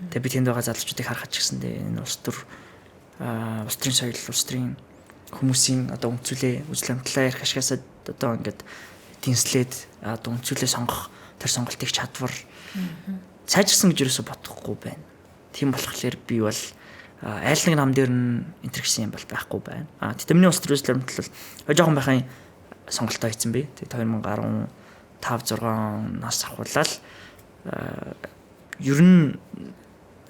Тэгээ би тэнд байгаа залуучуудыг харахад ч гэсэндээ энэ улс төрийн соёл, улс төрийн хүмүүсийн одоо өмцөлөө үзэл амтлаа ярих ашигасаа одоо ингээд дэнслээд одоо өмцөлөө сонгох тэр сонголтыг чадвар сайжирсан гэж юусэн бодохгүй байна. Тийм болохоор би бол айл нэг нам дээр нь энтер гэсэн юм бол байхгүй байна. Тэтгэмний улс төрийн үзэл баримтлал жоохон байхын сонголтоо хийсэн би. Тэгээд 2015 6 нас ахуулаад ер нь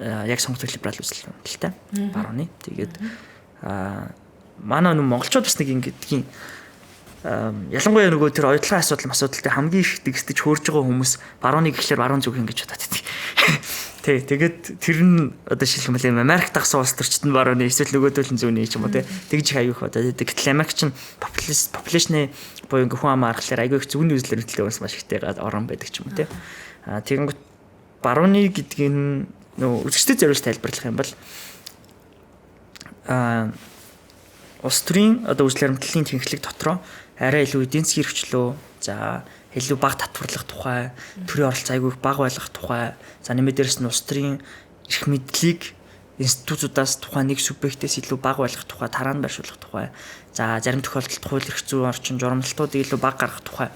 яг сонголт либерал үзэл баримталтай барууны. Тэгээд манай монголчууд бас нэг ингэдгийн ялангуяа нөгөө тэр оюутлагын асуудалтай хамгийн их дэгсдэж хөөрж байгаа хүмүүс барууныг гэхлээр баруун зүг ингэж бодоод байдаг. Тий, тэгээд тэр нь одоо шилхэн мэл Америк дагсан улс төрчд нь барууны эсвэл нөгөөдөл нь зүүнний ч юм уу тий. Тэгж аяг их одоо гэтэл Америк чинь популяшны буюу ингээ хүн амаа харахаар аяг их зүгний үзлэр төлөвөөс маш ихтэй орон байдаг ч юм уу тий. Тэгэнгүүт барууны гэдгийг нөө үзэгчдэд зориулж тайлбарлах юм бол улс төрийн одоо үзлэр баримтлалын тэнхлэг дотроо арай илүү эдийн засгийн хэрэгчлөө за илүү бага татварлах тухай, төрийн оролцоо айгүй бага байлгах тухай, за нэмээд дээрэс нь улс төрийн эрх мэдлийг институтуудаас тухайн нэг субъектээс илүү бага байлгах тухай, тараанд байршуулах тухай, за зарим тохиолдолд хууль эрх зүйн орчин журамлалтуудыг илүү бага гаргах тухай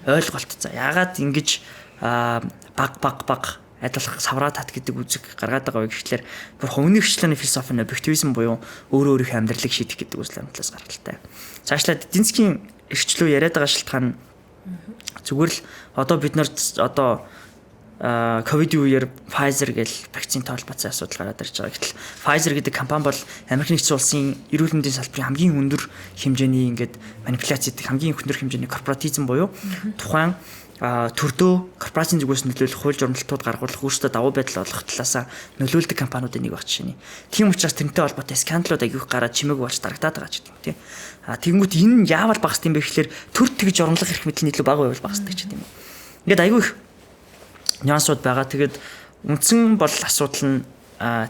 ойлголт. За яагаад ингэж бага адилхан савраа тат гэдэг үзэг гаргаад байгаа вэ гэхлээр бүр хувийн эрхчлөөний философи нь объективизм буюу өөрөө өөрийнхөө амьдралыг шийдэх гэдэг үзэл баримтлалаас гаралтай. Цаашлаад эдийн засгийн эрхчлөө яриад байгаа шалтгаан зүгээр л одоо бид нар одоо ковидын үеэр Pfizer гэл вакцины тоолбоцсон асуудал гараад ирж байгаа. Гэтэл Pfizer гэдэг компани бол Америк нэгдсэн улсын эрүүл мэндийн салбарын хамгийн өндөр хэмжээний ингээд манипуляц хийдэг хамгийн өндөр хэмжээний корпоратизм буюу тухайн төрдөө корпорацийн зүгээс нөлөөлөх хууль журмалтууд гаргуулах өөрсдөө давуу байдал олгох талаасаа нөлөөлдөг компаниудын нэг баг жишээ. Тийм учраас тэрнтэй холбоотой скандалууд агиух гараад чимээг болж дарагдаад байгаа ч гэдэг юм тий. Тэгэнгүүт энэ яавал багс юм бэ гэхлээр төр тэгж журмлах эрх мэдэл нь илүү бага байвал багсдаг ч гэдэг юм. Ингээд айгүй их нюансууд байгаа. Тэгээд үндсэн бол асуудал нь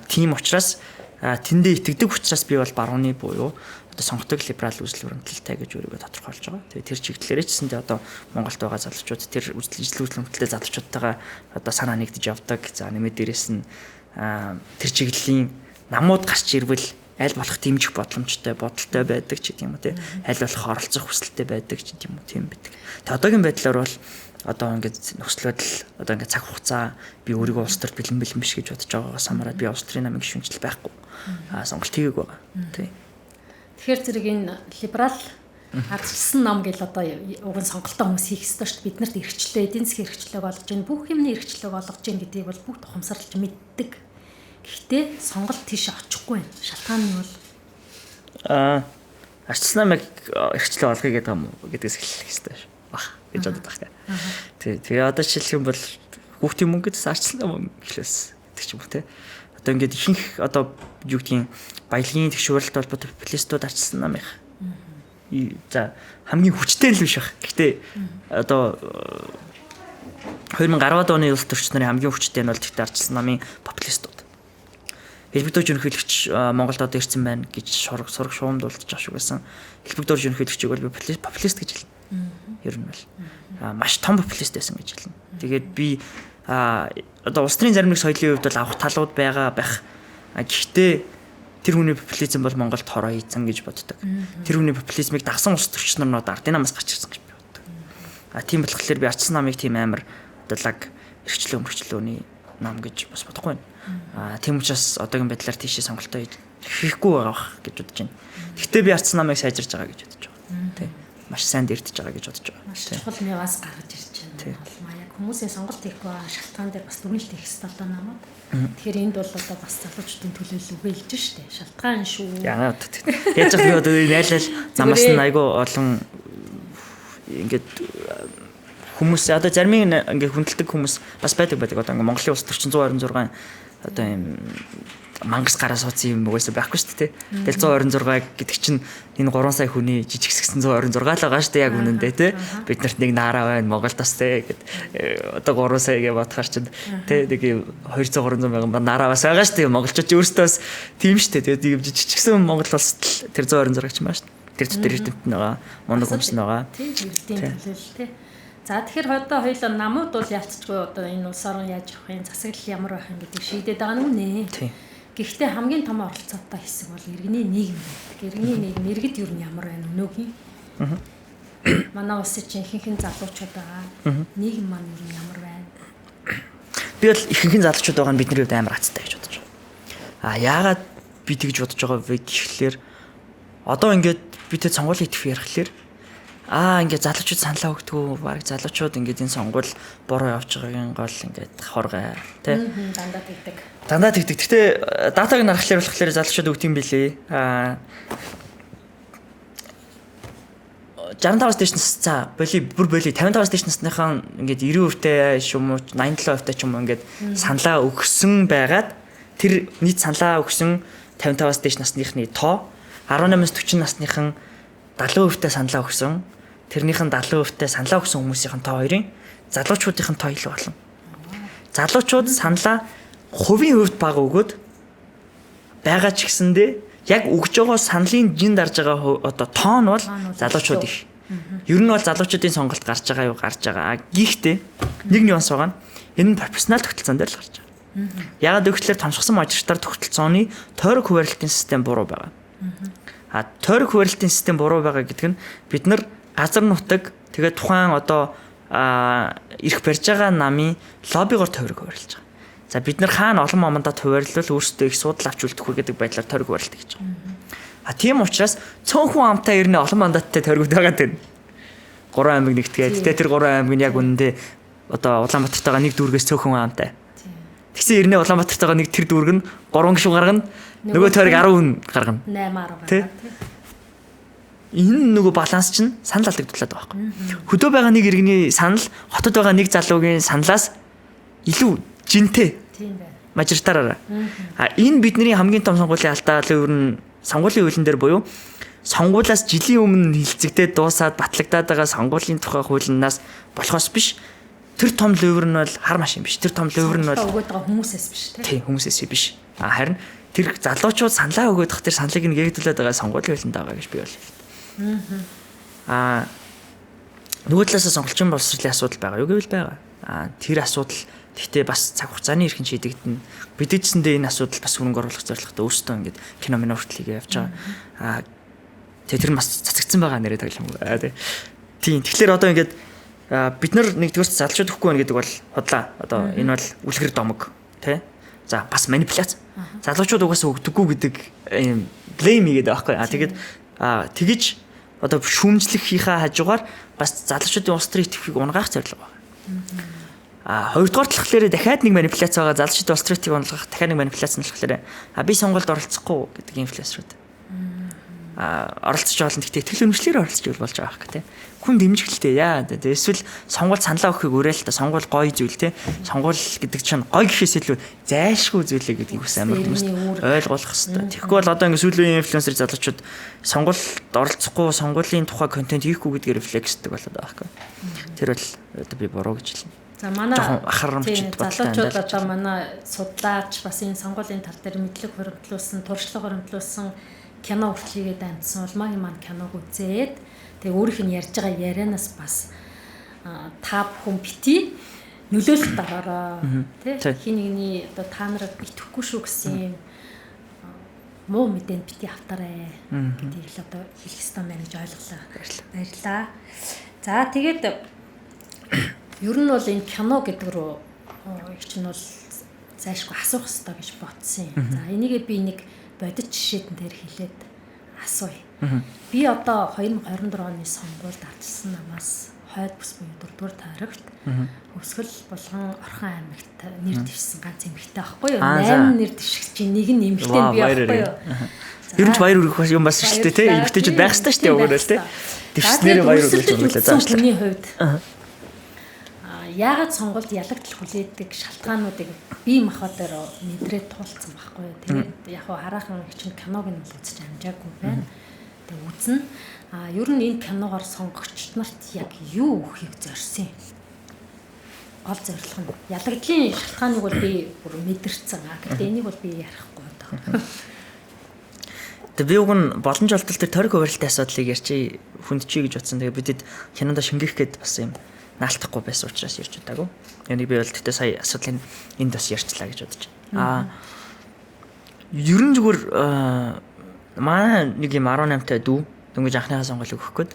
тийм учраас тэндээ итгэдэг учраас би бол барууны буюу одоо сонгодог либерал үзэл баримтлалтай гэж өөрийгөө тодорхойлж байгаа. Тэгээд тэр чиглэлээрээ ч гэсэндээ одоо Монголд байгаа залуучууд тэр үзэл баримтлалтай залуучуудтайгаа одоо санаа нэгдэж явдаг. За нэмээд дээрээс нь тэр чиглэлийн намууд гарч ирвэл аль болох дэмжих боломжтой бодолтой байдаг ч гэдэг юм уу тий. Аль болох оролцох хүсэлтэй байдаг ч гэдэг юм уу тийм байдаг. Тэгээд одоогийн байдлаар бол одоо ингээд нөхцөл байдал одоо ингээд цаг хугацаа би өөрийгөө улс төрт бэлэн биш гэж бодож байгаагаас хамаарат би улс төрийн намын гишүүнчил байхгүй. Сонголт хийгээг байгаа. Тий. Тэгэхээр зэрэг энэ либерал ардчилсан ном гэл одоо уг нь сонголтоо хүмүүс хийх ёстой шүү дээ. Биднэрт эрхчлөө, эдийн засгийн эрхчлөөг олгож гин бүх юмны эрхчлөөг олгож гин гэдгийг бол бүх тухамсарлаж мэддэг. Гэхдээ сонголт тийш очихгүй байна. Шалтгаан нь бол ардчилсан намыг эрхчлөө олгоё гэдэг юм гэдгээс эхлэх ёстой шүү. Бах гэж боддог байна. Тэгээ одоо жишээлх юм бол хүүхдийн мөнгөд ардчилсан нам эхлээс гэдэг ч юм уу те. Одоо ингээд ихэнх одоо юу гэдгийг баялагын тэгшүүрэлт холбоотой популистууд ардчилсан нам их. За хамгийн хүчтэй л биш баг. Гэхдээ одоо 2010-ад оны улс төрч нарын хамгийн хүчтэй нь бол тэгтээ ардчилсан намын популистууд. Хэлбэгдүүж ерөнхийлөгч Монголд одоо ирсэн байна гэж сураг шуумд уулзж байгаа шүү гэсэн. Хэлбэгдүүж ерөнхийлөгчийг бол би популист гэж хэлнэ. Ер нь бол маш том популист байсан гэж хэлнэ. Тэгээд би одоо улс төрийн зарим нэг соёлын хувьд бол авах талууд байгаа байх. Гэхдээ тэр хүний популизм бол Монголд хороо хийцэн гэж боддог. Тэр хүний популизмыг дагсан улс төрч нар нь одоо ардын намаас гарч ирсэн гэж би боддог. Тийм болохоор би ардчилсан намыг тийм амар удлаг эрхчлөөний нам гэж бас бодохгүй байна. Тийм учраас одоогийн байдлаар тийшээ сонголтоо хийхгүй байгаа гэж бодож байна. Гэхдээ би ардчилсан намыг сайжирж байгаа гэж бодож байгаа. Тийм. Маш сайн дэрдэж байгаа гэж бодож байгаа. Маш чухал нюанс гаргаж ирж байна. Яг хүмүүсийн сонголт хийх шалтгаан дээр бас дүгнэлт хийх хэрэгтэй одоо намайг. Тэгэхээр энд бол одоо бас залуучдын төлөөлөл үгээлж штэ. Шалтгаан шүү. Яа. Яаж би одоо найлал намаас нь айгүй олон ингээд хүмүүс одоо зарим ингээд хүндэлдэг хүмүүс бас байдаг. Одоо ингээд Монголын улс төрчин 126 одоо юм мангас гараа суудсан юм угаасаа байхгүй шүү дээ. Тэгэл 126 гэдэг чинь энэ 3 сая хүний жижигсгсэн 126 л байгаа шүү дээ яг үнэндээ тий. Бид нарт нэг наараа байна Монголд бас тий гэд одоо 3 сая гэж бодохоор чинь тий нэг 200-300 мянган наараа бас байгаа шүү дээ. Монголчууд өөрсдөө бас тийм шүү дээ. Тэгээд жижигсгсэн Монгол улсад тэр 126 ч юм ааш. Тэр дотор эрдэмтэн байгаа, мундаг хүмүүс байгаа. Тийм эрдэмтэн төлөөлөл тий. За тэгэхээр одоо хоёул намууд бол ялцчгүй одоо энэ улс орон яаж явах юм, засаглал ямар байх юм гэдэг шийдээд байгаа нь үнэ. Тийм. Гэхдээ хамгийн том оролцоотой хэсэг бол иргэний нийгэм байдаг. Иргэний нийгэм иргэд юу нь ямар байна өнөөгийн. Манай улсын чинь ихэнх залуучууд байгаа. Нийгэм маань юу нь ямар байна. Би бол ихэнх залуучууд байгаа нь бидний хувьд амар хацтай гэж бодож байгаа. Яагаад би тэгж бодож байгаа вэ гэхлээр одоо ингээд бид тэ сонгуулийн итгэв ярихлаар ингээд залуучууд саналаа өгдөгөө баг залуучууд ингээд энэ сонгуул буруу явж байгаагийн гол ингээд хаваргай тий дандаа тэгдэг. Гэхдээ датаг нарахлаар болохоор залуучууд өгд юм билээ. 65-аас дээш нас за боли 55-аас дээш насныхан ингээд 90% юм уу 87% ч юм уу ингээд саналаа өгсөн байгаад тэр нийт саналаа өгсөн 55-аас дээш насныхны тоо 18-аас 40 насныхан 70% саналаа өгсөн тэрнийхэн 70% саналаа өгсөн хүмүүсийн тоо хоёрын залуучуудын тоо илүү болно. Залуучууд саналаа хувийн хувьд бага өгөөд байгаа ч гэсэндээ яг өгж байгаа саналын жин дарж байгаа одоо тоо нь бол залуучууд их. Ер нь бол залуучуудын сонголт гарч байгаа юу гарч байгаа. Гэхдээ нэг нюанс байгаа нь энэ нь профессионал тогтолцоон дээр л гарч байгаа. Ягаад гэвэл томсгосон мажигчдаар тогтолцооны тойрог хуваарлтын систем буруу байгаа. Тойрог хуваарлтын систем буруу байгаа гэдэг нь бид нар газар нутаг тэгээд тухайн одоо ирэх барьж байгаа намын лоббигоор тойрог хуваарлаж байгаа. За бид нар хаана олон момондод хуваарлал өөрсдөө их судал авч үлдэхгүй гэдэг байдлаар тойрог хуваарлалт гэж байгаа. Тийм учраас цөөнхөн амтай ер нь олон мандаттай тойрогд байгаа тийм. 3 аймаг нэгтгээд тэ тэр 3 аймаг нь яг үнэндээ одоо Улаанбаатартайгаа нэг дүүргээс цөөхөн амтай. Тэгсэн ернээ Улаанбаатартайгаа нэг тэр дүүрэг нь 3 гишүүн гаргана. Нөгөө тойрог 10 гаргана. 8 10 гаргана. Энэ нөгөө баланс чинь санал алдагдуулаад байгаа байхгүй. Хөдөө байгаа нэг иргэний санал хотод байгаа нэг залуугийн саналаас илүү жинтэй. Тийм байна. Мажоритараараа. Энэ бидний хамгийн том сонгуулийн алдаа л ер нь сонгуулийн хуулийн дээр буюу сонгуулиас жилийн өмнө хилцэгдээд дуусаад батлагдаад байгаа сонгуулийн тухай хуулинаас болохоос биш. Тэр том левер нь бол хар машин биш. Тэр том левер нь бол өгөөд байгаа хүмүүсээс биш тийм. Тийм хүмүүсээс биш. Харин тэр залуучууд саналаа өгөөдөх тэр саналыг нээгдүүлээд байгаа сонгуулийн хуулинд байгаа гэж би бол. Нөгөө талаас сонголчийн боловсролын асуудал байгаа юу гэвэл байгаа. Тэр асуудал гэхдээ бас цаг хугацааны эрхэн шийдэгдэнэ. Бидэжсэндээ энэ асуудал бас хөрөнгө оруулах зорилготой өөрсдөө ингээд кино хүртэл хийгээ явж байгаа. Тэгээ тэр бас цацагдсан байгаа нэрээ таглам. Тийм. Тэгэхээр одоо ингээд бид нар нэгдүгээр залуучууд өгөхгүй байна гэдэг бол хотлаа. Одоо энэ бол үлгэр домог тий. За бас манипуляц. Залуучууд угаасаа өгдөггүй гэдэг блейм хийгээд байгаа байхгүй. Тэгээд тэгэж одоо шүүмжлэхийнхаа хажуугаар бас залуучуудын улс төрийн идэвхийг унгаах зорилго байна. Хоёрдугаар талхлаараа дахиад нэг манипуляц байгаа залуучуудын улс төрийг унгаах дахиад нэг манипуляц нь болохоор би сонголт оролцохгүй гэдэг инфлюенсерүүд. Оролцож болно гэхдээ итгэл үнэмшлэр оролцож болж байгаа хэрэг тий. Хүн дэмжгэлтэй яа. Эсвэл сонгуульд саналаа өгөхийг уриал та сонгуул гоё зүйл тий. Сонгуул гэдэг чинь гоё гişээс илүү зайлшгүй зүйлээ гэдгийг бас амар хүмүүст ойлгуулах хэрэгтэй. Тэгэхгүй бол одоо ингэ сүүлийн инфлюенсер залуучууд сонгуульд оролцохгүй сонгуулийн тухай контент хийхгүй гэдгээр рефлексдэг болоод байгаа хэрэг. Тэр бол одоо би буруу гэж хэлнэ. За манай ахарамчд залуучууд одоо манай судлаач бас энэ сонгуулийн тал дээр мэдлэг хуримтлуулсан, туршлага хуримтлуулсан кино хүртлийгээд амтсан улмаагийн маань киног үзээд тэгээ өөрийнх нь ярьж байгаа ярианаас бас та бүхэн бити нөлөөлөлт дараараа тий хин нэгний одоо та нарыг итгэхгүй шүү гэсэн муу мэдээнд бити автаарай гэдгийг л одоо хэлэх ёстой байна гэж ойлголоо. Баярлалаа. За тэгээд ер нь бол энэ кино гэдэг рүү чинь бол зайлшгүй асуух ёстой гэж бодсон юм. За энийгээ би нэг бодит жишээдэн дээр хэлээд асууя. Би одоо 2024 оны сонгуульд авчсан намаас хойд бус буюу 4-р тойрогт өсгөл болгон Орхон аймагт нэр дэвшсэн ганц эмэгтэй байхгүй юу? 8 нэр дэвшигч чинь нэг нь эмэгтэй би байхгүй юу? Ер нь баяр үргэх юм бас шүү дээ тий. Эмэгтэйчүүд байх ёстой шүү дээ өгөөрэй тий. Дэвшснээр баяр үргэлж өгүүлээ зааш. Хүний хувьд яагаад сонгуульд ялагдл хүлээдэг шалтгаануудыг бие махбодоор мэдрээд туулцсан байхгүй юу. Тэгээд яг хараахан чинь киног нь үзэж амжаагүй байна. Тэгээд үзнэ. Ер нь энэ киногоор сонгогчд нарт яг юу өгөхийг зорьсон юм? Гол зорилго нь ялагдлын шалтгааныг бол би бүр мэдэрсэн. Гэхдээ энийг бол би ярихгүй байна. Тэгээд би уг нь боломж олдол төр тойрог хуваарлтын асуудлыг ярьчих хүндчий гэж бодсон. Тэгээд бидэд кинонд шингээх гээд бас юм наалтахгүй байсан учраас ярьж удаагүй. Энийг би бол тэгтээ сая асуудлын энд бас ярьчлаа гэж бодож байна. Ерөн зүгээр манай нэг юм 18 таа дүү дөнгөж анхныхаа сонгол өгөх гээд.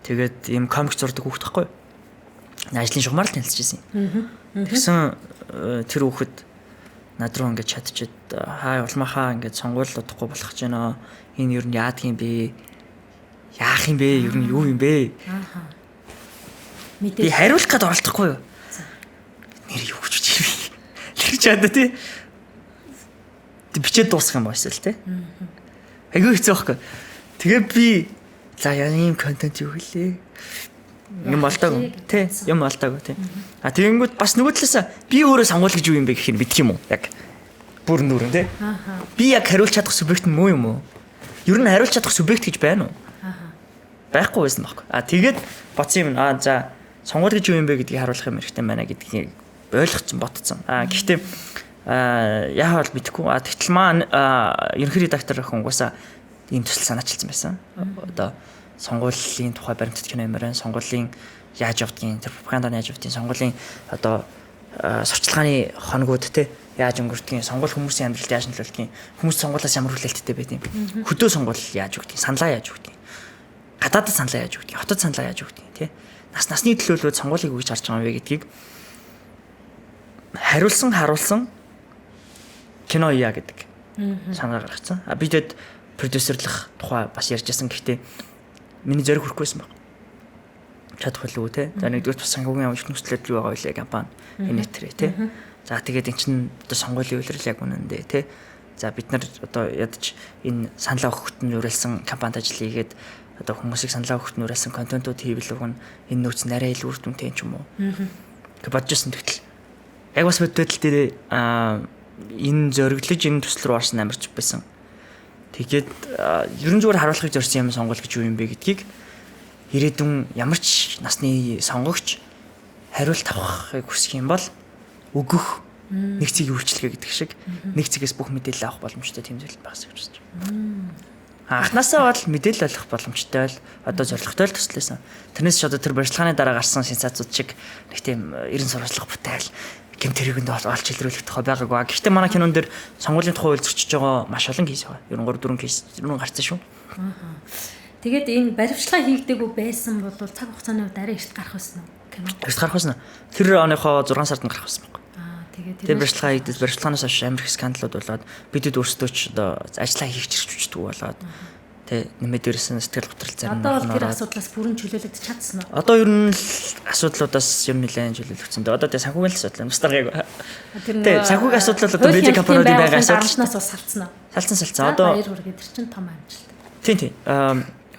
Тэгээд ийм комик зурдаг хүүхэд байхгүй. Ажлын шугамар л танилцж ирсэн юм. Тэгсэн тэр хүүхэд над руу ингэж чадчихад хаа улмахаа ингэж сонгуул удахгүй болох гэж байна. Энэ ер нь яадаг юм бэ? Яах юм бэ? Ер нь юу юм бэ? Би хариулах гээд оролцохгүй юу? Нэр юу гэж үгүй юм. Тэр чадаа тий. Тэг бичээд дуусгах юм байна эсвэл тий. Айгүй хэцүү байхгүй. Тэгээ би За яа ийм контент юу гэлээ. Юм болтойгоо тий юм болтойгоо тий. А тэгэнгүүт бас нөгөө талаас би өөрөө сонгуул гэж юу юм бэ гэхээр мэдх юм уу? Яг бүр нүрэн тий. Би яг хариулж чадах субъект нь муу юм уу? Ер нь хариулж чадах субъект гэж байна уу? Байхгүй байсан байхгүй. А тэгээд боцсон юм. За сонгуул гэж юу юм бэ гэдгийг харуулах юм хэрэгтэй байна гэдгийг ойлгоцсон ботцсон. Гэхдээ яа бол мэдэхгүй. Тэгтэл маань ерөнхий редактор ах угаасаа ийм төсөл санаачилсан байсан. Одоо сонгуулийн тухай баримтат кино юмрын сонгуулийн яаж явдгийг тэр пропаганданы яаж явдгийг сонгуулийн одоо сурчлагын хоногуд те яаж өнгөрдгийг сонгуул хүмүүсийн амьдралд яаж нөлөөлдгийг хүмүүс сонгуулаас ямар хүлээлттэй байд юм хөдөө сонгуул яаж өгдгийг саналаа яаж өгдгийг гадаадд саналаа яаж өгдгийг хотод саналаа яаж өгдгийг те насны төлөөлөлд сонгуулийг өгч харж байгаа юм бэ гэдгийг харуулсан кино яа гэдэг санаа гаргацсан. Бидэд продюсерлах тухай бас ярьжсэн. Гэхдээ миний зориг хүрхгүйсэн баг. Чадах байлгүй те. За нэгдүгээр бас санхүүгийн авч нөхцөлөд юу байгаа вэ кампани энэ төрөө те. За тэгээд эн чинь одоо сонгуулийн үйлрэл яг үнэндээ те. За бид нар одоо ядаж энэ саналаа өгөхөд нь уриалсан кампанид ажил хийгээд одоо хүмүүсийг саналаа өгөхөд нь уриалсан контентууд хийвэл уг нь энэ нөөц нарай илүү үр дүнтэй юм уу? Тэг бодчихсон тэгтэл. Яг бас бодтол дээр энэ зориглож энэ төсөл рүү орсон амарч байсан. Тэгээд ерөн зүгээр харуулахыг зорьсон юм сонгуул гэж юу юм бэ гэдгийг ирээдүйн ямар ч насны сонгогч хариулт авахыг хүсэх юм бол өгөх нэг цэгийн үйлчлэгээ гэдэг шиг нэг цэгээс бүх мэдээлэл авах боломжтой тийм зүйл байгаас гэж байна. Анхнаасаа бол мэдээлэл олох боломжтой л одоо зорилготой л төслөөсөн. Тэрнээс ч одоо тэр барилгааны дараа гарсан сенсацууд шиг нэг тийм ерэн сурвалжлах бүтээл гэм тэрийг нь олж илрүүлэх тухай байгаагүй. Гэхдээ манай кинон дээр сонгуулийн тухай үйлчилж байгаа маш олон кейс байна. Ер нь 3-4 кейс гарсан шүү. Тэгээд энэ баримтчилгаа хийгдээгүй байсан бол цаг хугацааны хувьд арай эрт гарах байсан уу? Кино. Эрт гарах байсан. Тэр оныхоо 6 сард гарах байсан байхгүй. Тэгээд баримтчилгаа хийгдээс баримтчилгаанаас хойш амар их скандалууд болоод бидэд өөрсдөө ч одоо ажиллаа хийх чирчвчдэг болоод тэ нэмээд ирсэн сэтгэл готрол зарим. Одоо бол тэр асуудлаас бүрэн чөлөөлөгдөж чадсан уу? Одоо ер нь асуудлуудаас ер нь нэлээд чөлөөлөгдсөн. Одоо тэ санхүүгийн асуудал нь устаргайг. Тэр санхүүгийн асуудал одоо медиа компаниуд байгаа асуудал бас салцсан уу? Салцсан. Одоо баяр хүргээ тэр чинь том амжилт. Тийм.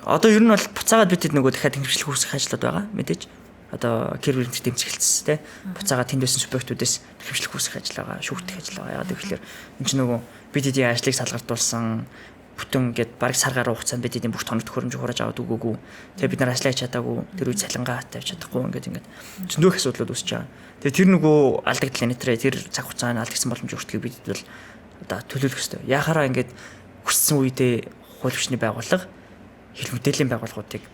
Одоо ер нь бол буцаагаад бидэд нөгөө дахиад хэрэгжлэх үүсгэх ажлууд байгаа мэдээж. Одоо кирвэрт дэмжигдэлцсэн те буцаага тэнд байсан субъектүүдээс хэрэгжлэх үүсгэх ажил байгаа, шүүгдэх ажил байгаа. Яг тэгэхээр энэ чинь нөгөө бидэдийн ажлыг салгартуулсан бүтэн гээд бараг сар гаруй хугацаанд бидэдийн бүх тоног төхөөрөмж хурааж аваад өгөөгүй. Тэгээ бид нар ажиллаж чадаагүй. Тэр үе цалингаа тавьж чадахгүй ингээд зөндөх асуудлууд үүсэж байгаа. Тэгээ тэр нөгөө алдагдал нэтрээ тэр цаг хугацаанд алдагдсан боломж өөрчлөлийг бидэд бол одоо төлөвлөх хэрэгтэй. Яхаараа ингээд хүссэн үедээ хууль хүчний байгууллага хэл мэдээллийн байгууллагуудыг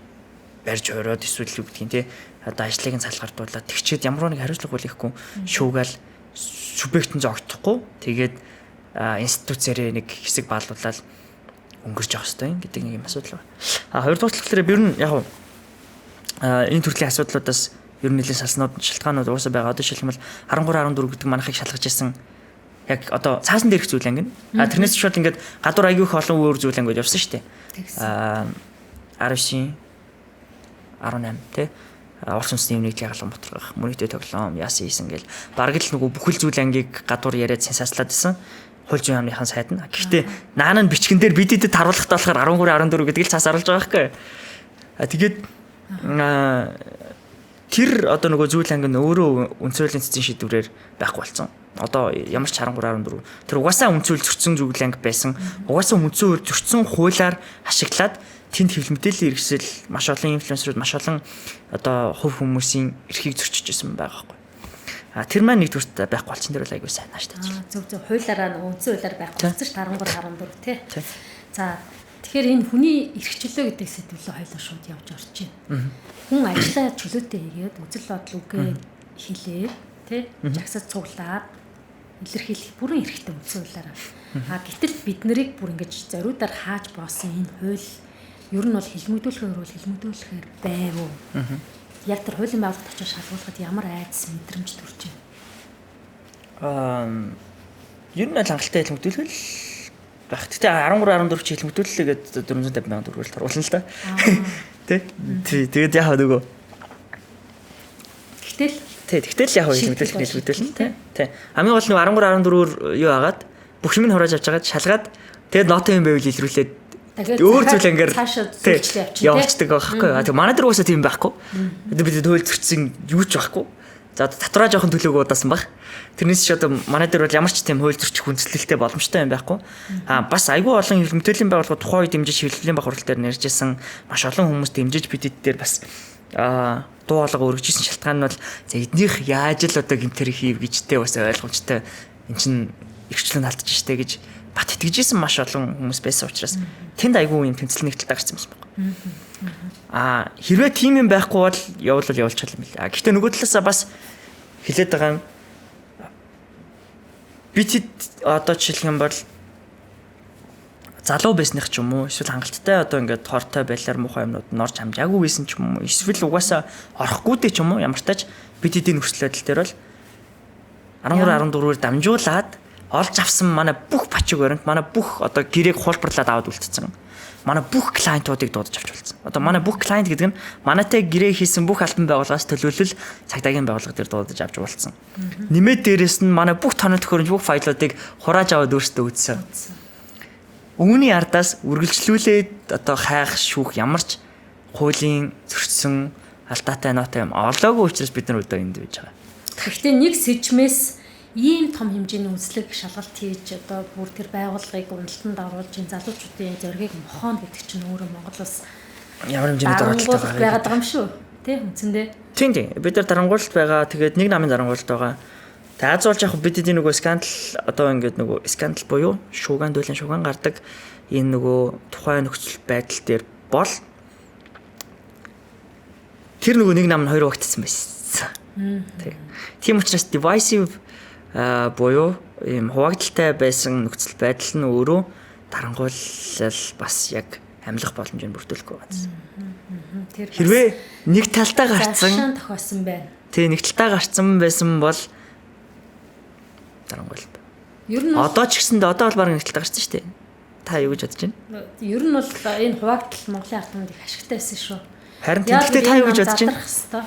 барьж ороод эсвэл юу гэдгийг те одоо ажлыг нь салгартуулаад тэгчээд ямар нэг хариуцлага үлээхгүй шүүгээл субъектэн зогтохгүй тэгээд институцээрээ нэг хэсэг баалуулаад өнгөрч явах хэрэгтэй гэдэг нэг юм асуудал байна. Хоёрдугаар талаар ер нь яг энэ төрлийн асуудлуудаас ер нь нэлийн салснууд шалтгаанууд уусаа байгаа. Одоо жишээлбэл 13 14 гэдэг манайхыг шалгаж ирсэн яг одоо цаасан дээрх зүйл ангин. Тэрнээс шууд ингээд гадуур аягүй их олон өөр зүйл ангид явсан шүү дээ. 19 18 тий Орос үндэсний өмнөдлийн галан ботлох мөнийтэй тоглоом яасан хийсэн гэл бараг л нөгөө бүхэл зүйл ангийг гадуур яриад сенсацлаад исэн хууль зүйн яамныхан сайд нь. Гэхдээ наана нь бичгэн дээр бидэд харуулахтаа болохоор 13 14 гэдэг л цаас оруулж байгаа байхгүй. Тэгээд тэр одоо нөгөө зүйл анги нь өөрөө үнцөлийн цэцэн шийдвэрээр байхгүй болсон. Одоо ямар ч 13 14 тэр угаасаа үнцөл зөрчсөн зүйл анги байсан. Угаасаа үнцөл зөрчсөн хуулиар ашиглаад тэнд хэвлэл мэдээллийн хэрэгсэл маш олон инфлюенсерүүд маш олон одоо хувь хүмүүсийн эрхийг зөрчиж ирсэн байгаа байхгүй. Тэр маань нэгдүгürt байхгүй болчихсон дээр бол айгүй сайн нааш тааж. Зөв хуулиараа үндсэн хуулиар байхгүй болчих 13 14 тий. За тэгэхээр энэ хүний эрх чөлөө гэдэг сэдвэлээ хоёлоо шууд явж орж байна. Хүн ажиллаа чөлөөтэй хийгээд үзэл бодол үгээ хэлээ тий. Жагсаж цуглаад илэрхийлэх бүрэн эрхтэй үндсэн хуулиараа. Гэтэл бид нарыг бүр ингэж зориудаар хааж боосон энэ хууль ер нь бол хилмигдүүлэхээр байв уу? Яг тэр хуулийн байгууллагт очиж шалгуулахад ямар айдас мэдрэмж төрж байна? Ер нь хангалттай хилмигдүүлэх байх. Гэтэ 13 14 ч хилмигдүүллээ гэдэг 450 сая төгрөг оруулна л да. Тэ? Тэгээд яах вэ нөгөө? Тэгтэл яах вэ хилмигдүүлнэ. Тэ. Хамгийн гол нь 13 14-өр юу агаад бүх юм нь хурааж авч агаад шалгаад тэгээд ноото юм байвал илрүүлээд өөр зүйл ангиар цаашаа зүйчлээ явчихдаг байхгүй. Тэгээ манай дээр уусаа тийм байхгүй. Бид төөл зөрчсөн юу ч байхгүй. За татвараа жоохон төлөөг удаасан баг. Тэрнээс ч одоо манай дээр бол ямар ч тийм хууль зөрчих хүндлэлтэй боломжтой юм байхгүй. Бас айгүй олон хэмжээлийн байгууллагууд тухайн үед дэмжиж хилэлцлийн бахурал дээр нэржсэн маш олон хүмүүс дэмжиж бидэд дээр бас дуу хоолой өргөжсэн шалтгаан нь бол за эднийх яаж л одоо гинтэр хийв гэжтэй бас ойлгомжтой эн чин ихчлэн алдчих штэ гэж бат итгэжсэн маш олон хүмүүс байсан учраас тэнд айгүй юм тэмцэл нэгтэл гарсан юм байна. Хэрвээ тийм юм байхгүй бол явуулчихвал юм билээ. Гэхдээ нөгөө талаасаа бас хэлээд байгаа юм бид одоо жишээлх юм бол залуу байсных ч юм уу эсвэл хангалттай одоо ингээд тоортой байлаар муухай юмнууд нь орж хамжаагүй байсан ч юм уу эсвэл угаасаа орохгүй дээ ч юм уу ямар тач бид эдийн нөхцөл байдал дээр бол 13 14-ээр дамжуулаад олж авсан манай бүх бачиг баримт манай бүх одоо гэрээг хулбарлаад аваад үлдсэн. Манай бүх клиентуудыг дуудаж авч болсон. Одоо манай бүх клиент гэдэг нь манайтай гэрээ хийсэн бүх албан байгууллагаас төлөвлөл цагдаагийн байгууллага дээр дуудаж авч болсон. Нэмээд дээрэс нь манай бүх тоног төхөөрөмж бүх файлуудыг хурааж аваад өөрсдөө үзсэн. Үүний ардаас үргэлжлүүлээд одоо хайх шүүх ямарч хуулийн зөрчсөн алдаатай нотой юм олоогүй учраас бид нар одоо энд байж байгаа. Гэхдээ нэг сэжмээс ийм том хэмжээний үнэлэг шалгалт хийж одоо бүр тэр байгууллагыг уналтанд оруулж энэ залуучуудын зоригийг мохооно гэдэг чинь өөрөө Монголоос ямар хэмжээний дарамтлалтай байгаа юм шүү. Тэ үндсэндээ. Тийм. Бид нар дарамгуулалт байгаа. Тэгээд нэг намын дарамгуулалт байгаа. Тэгээд аз болж яг бид эдийн нөгөө скандал одоо ингээд нөгөө скандал буюу шууган дүүлэн шууган гардаг энэ нөгөө тухайн нөхцөл байдал дээр бол тэр нөгөө нэг нам нь хоёр багтсан байсан. Тийм учраас divisive буюу ийм хуваагдaltaй байсан нөхцөл байдал нь өөрөө дарангуулал бас яг амьлах боломжийг бүрдүүлэхгүй байсан. Хэрвээ нэг талтаа гарцсан тохиосон байна. Тэг нэг талтаа гарцсан байсан бол дарангуулалт. Ер нь одоо ч гэсэндээ одоо бол бараг нэг талтаа гарцсан шүү дээ. Та юу гэж бодож байна? Ер нь бол энэ хуваагдал Монголын ард түмэнд их ашигтай байсан шүү. Харин тэгтээ та юу гэж бодож байна?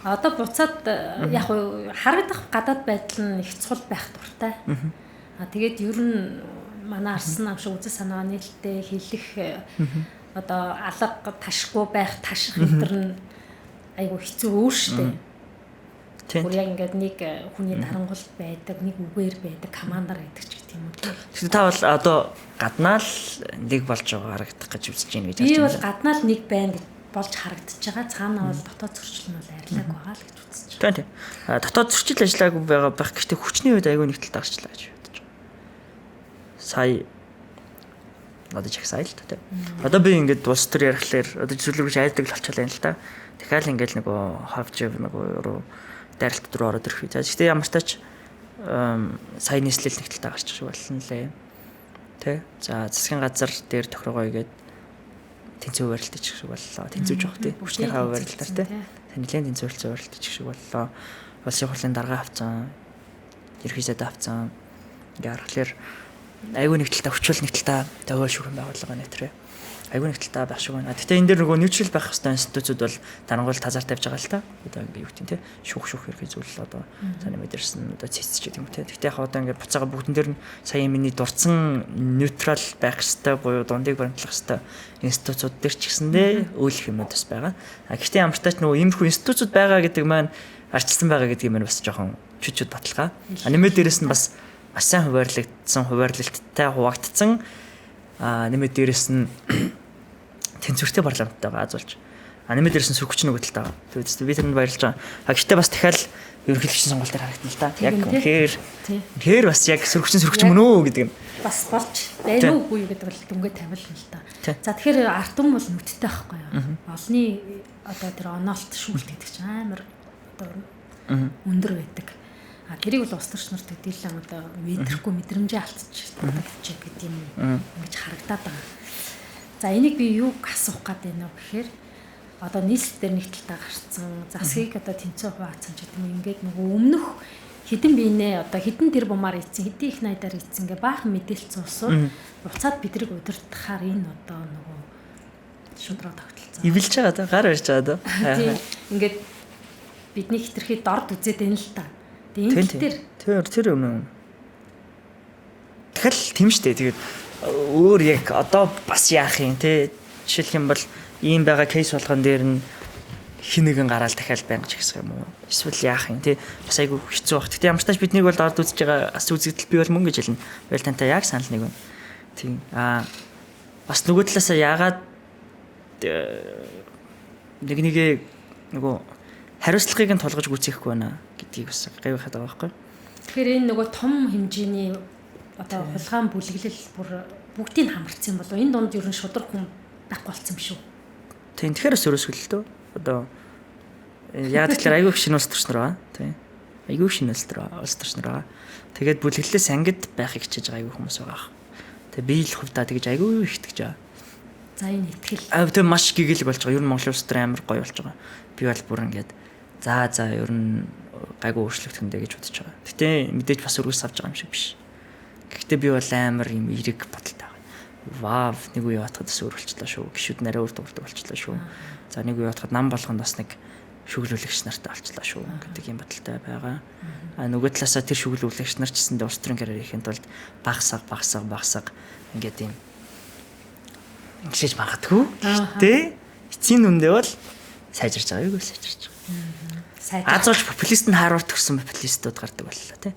Одоо буцаад яг харагдах гадаад байдал нь их цул байх дуртай. Тэгээд ер нь манай арсан нам шиг үзэл санаа нийлэлтэй хэлэх одоо алга ташгүй байх таших энэ нь айгу хэцүү өөр штэ. Бүр яг ингээд нэг хүний дарангуул байдаг, нэг үгээр байдаг, командаар байдаг ч гэх юм уу. Тэгэхээр та бол одоо гаднаа л нэг болж байгаа харагдах гэж үзэж байна гэж бодож байна. Би бол гаднаа л нэг байна гэж болж харагдаж байгаа. Цаанаа бол дотоод зөрчил нь бол арилааг байгаа л гэж үзэж байна. Тийм. Дотоод зөрчил ажиллаагүй байгаа байх. Гэхдээ хүчний үед айгүй нэг тал дарчлаа гэж бодож байна. Сая одоо ч их сая л та. Одоо би ингээд улс төр ярихлаар одоо зөвлөгөөж айдаг л болчихлоо юм л та. Дахиад ингээд нөгөө хавчив нөгөө дайралт руу ороод ирэх. За гэхдээ ямар тач сая нийслэл нэг талтаа гарчих шиг болно лээ. Тэ? За засгийн газар дээр тохиргоо игээд тэнцүү барилт хийх шиг боллоо. Тэнцүүж явах тий. Хүчний хав барилтаар тий. Танилын тэнцвэрлэлцээ барилт хийх шиг боллоо. Улсын хурлын дарга авцсан. Ерхий сайд авцсан. Ингээ харахаар айгүй нэг талтаа хүчүүл нэг талтаа төвөл шүүхэн байгууллага нэтэрэ. Айгүй нэг талтаа байх шиг байна. Гэхдээ энэ дээр нөгөө ньютрал байх хэвээр институцууд бол дарангуул тазаар тавьж байгаа л та. Одоо ингээ юу гэдэг тий. Шүүх хэрэг зүйл одоо цааны мэдэрсэн одоо цэцч гэдэг юм тий. Гэхдээ яг одоо ингээ буцаага бүгдэн дээр нь сая миний дурдсан ньютрал байх хэвээр буюу дундыг баримтлах хэвээр институцууд дээр ч гэсэндээ өөлөх юмуд бас байгаа. Гэхдээ ямар ч тач нөгөө иймэрхүү институцууд байгаа гэдэг маань арчилсан байгаа гэдэг юм бас жоохон чүчүүд баталгаа. Нэмээд дээрэс нь бас маш сайн хуваарлагдсан, хуваарлалттай хуваагдсан нэмээд дээрэс нь тэнцвэртэй парламенттай байгаа аз болж. Нэмээд дээрэс нь сөрөгч нөгөө талтай байгаа. Тэгээд би тэрэнд баярлж байгаа. Гэхдээ бас дахиад ерөнхийлөгчийн сонгуул дээр харагдана л та. Яг үнэхээр бас яг сөрөгч мөн үү гэдэг нь бас болж байна уугүй юу гэдэг бол дүнгээ тавилна л та. За тэгэхээр ард түмэн бол нүдтэй байхгүй юу? Олны одоо тэр оноолт шүүлт гэдэг чинь амар одоо өндөр байдаг. Тэрийг бол ус төрч нарт хэдийлэн одоо мэдрэхгүй мэдрэмжээ алдчих гэдэг юм ингэж харагдаад байгаа. За энийг би юу асуух гээд байна вэ гэхээр одоо нийслэл дээр нэг талтаа гарцсан засгийг одоо тэнцүү хуваацсан ч гэдэг юм ингээд нөгөө өмнөх хэдэн биенээ одоо хэдэн тэр бумаар ийцэн хэдэн их найдаар ийцэн гэ баахан мэдээлэл цуусууд буцаад бидрийг удирдахаар энэ одоо нөгөө шудраг тогтолцоо. Ивэлж байгаа да гар барьж байгаа да. Тийм ингээд бидний хитрхи дорд үзээд байна л та. Тэгээ энэ дээр тэр өмнө. Тэгэл тийм штэ. Тэгээд өөр яг одоо бас яах юм те жишээлх юм бол ийм байгаа кейс болгон дээр нь хин нэгэн гараал дахиад байнга ч гэсэн юм уу эсвэл яах юм те бас айгүй хэцүү баг. Гэтэ ямар ч тач биднийг бол орд үзэж байгаа бас үзэгдэл би бол мөн гэж хэлнэ. Байл тантай яг санал нэг байна. Тийм бас нөгөө талаасаа яагаад нэгээ нөгөө хариуцлагыг нь тулгаж гүйцэхгүй байна гэдгийг бас гайвах байгаа байхгүй. Тэгэхээр энэ нөгөө том хэмжээний одоо хулгайн бүлэглэл бүр бүгдийг хамарцсан болов энэ донд ер нь шудраг хүн байхгүй болсон юм шүү. Тийм тэгэхээр бас өрөөсгөл одоо яа тэгэхээр айгүй шинэ улс төрчнөр байгаа. Тийм. Айгүй шинэ улс төрчнөр байгаа. Тэгээд бүлэглэлээс ангид байхыг хичээж байгаа айгүй хүмүүс байгаа. Тэгээд би л хувьдаа тэгж айгүй их итгэж байгаа. За энэ итгэл. Тэгээд маш гэгэл болж байгаа. Ер нь Монголын улс төр амар гоё болж байгаа. Би бол бүр ингээд за ер нь гайгүй өөрчлөгдөх юм дэ гэж бодож байгаа. Гэтэ мэдээж бас өргөс авч байгаа юм шиг биш. Гэхдээ би бол амар юм эрэг бодолтой байгаа. Вау, нэг үе явахад бас өөрчлөлтлөө шүү. Гişүүд нарай өөр дуурдаг болчихлоо шүү. За нэг үе явахад нам болгонд бас нэг шүглүүлэгч нартай болчихлоо шүү гэдэг юм бодолтой байгаа. Нөгөө талаасаа тэр шүглүүлэгч нар ч гэсэндээ улс төрийн карьер хийхэд бол багсаг ингээд юм ингэж магадгүй. Тэ эцсийн үндэ бол сайжирч байгаа юу сайжирч байгаа. Азуулж популист нь хааруулт төгсөн популистууд гардаг боллоо тий.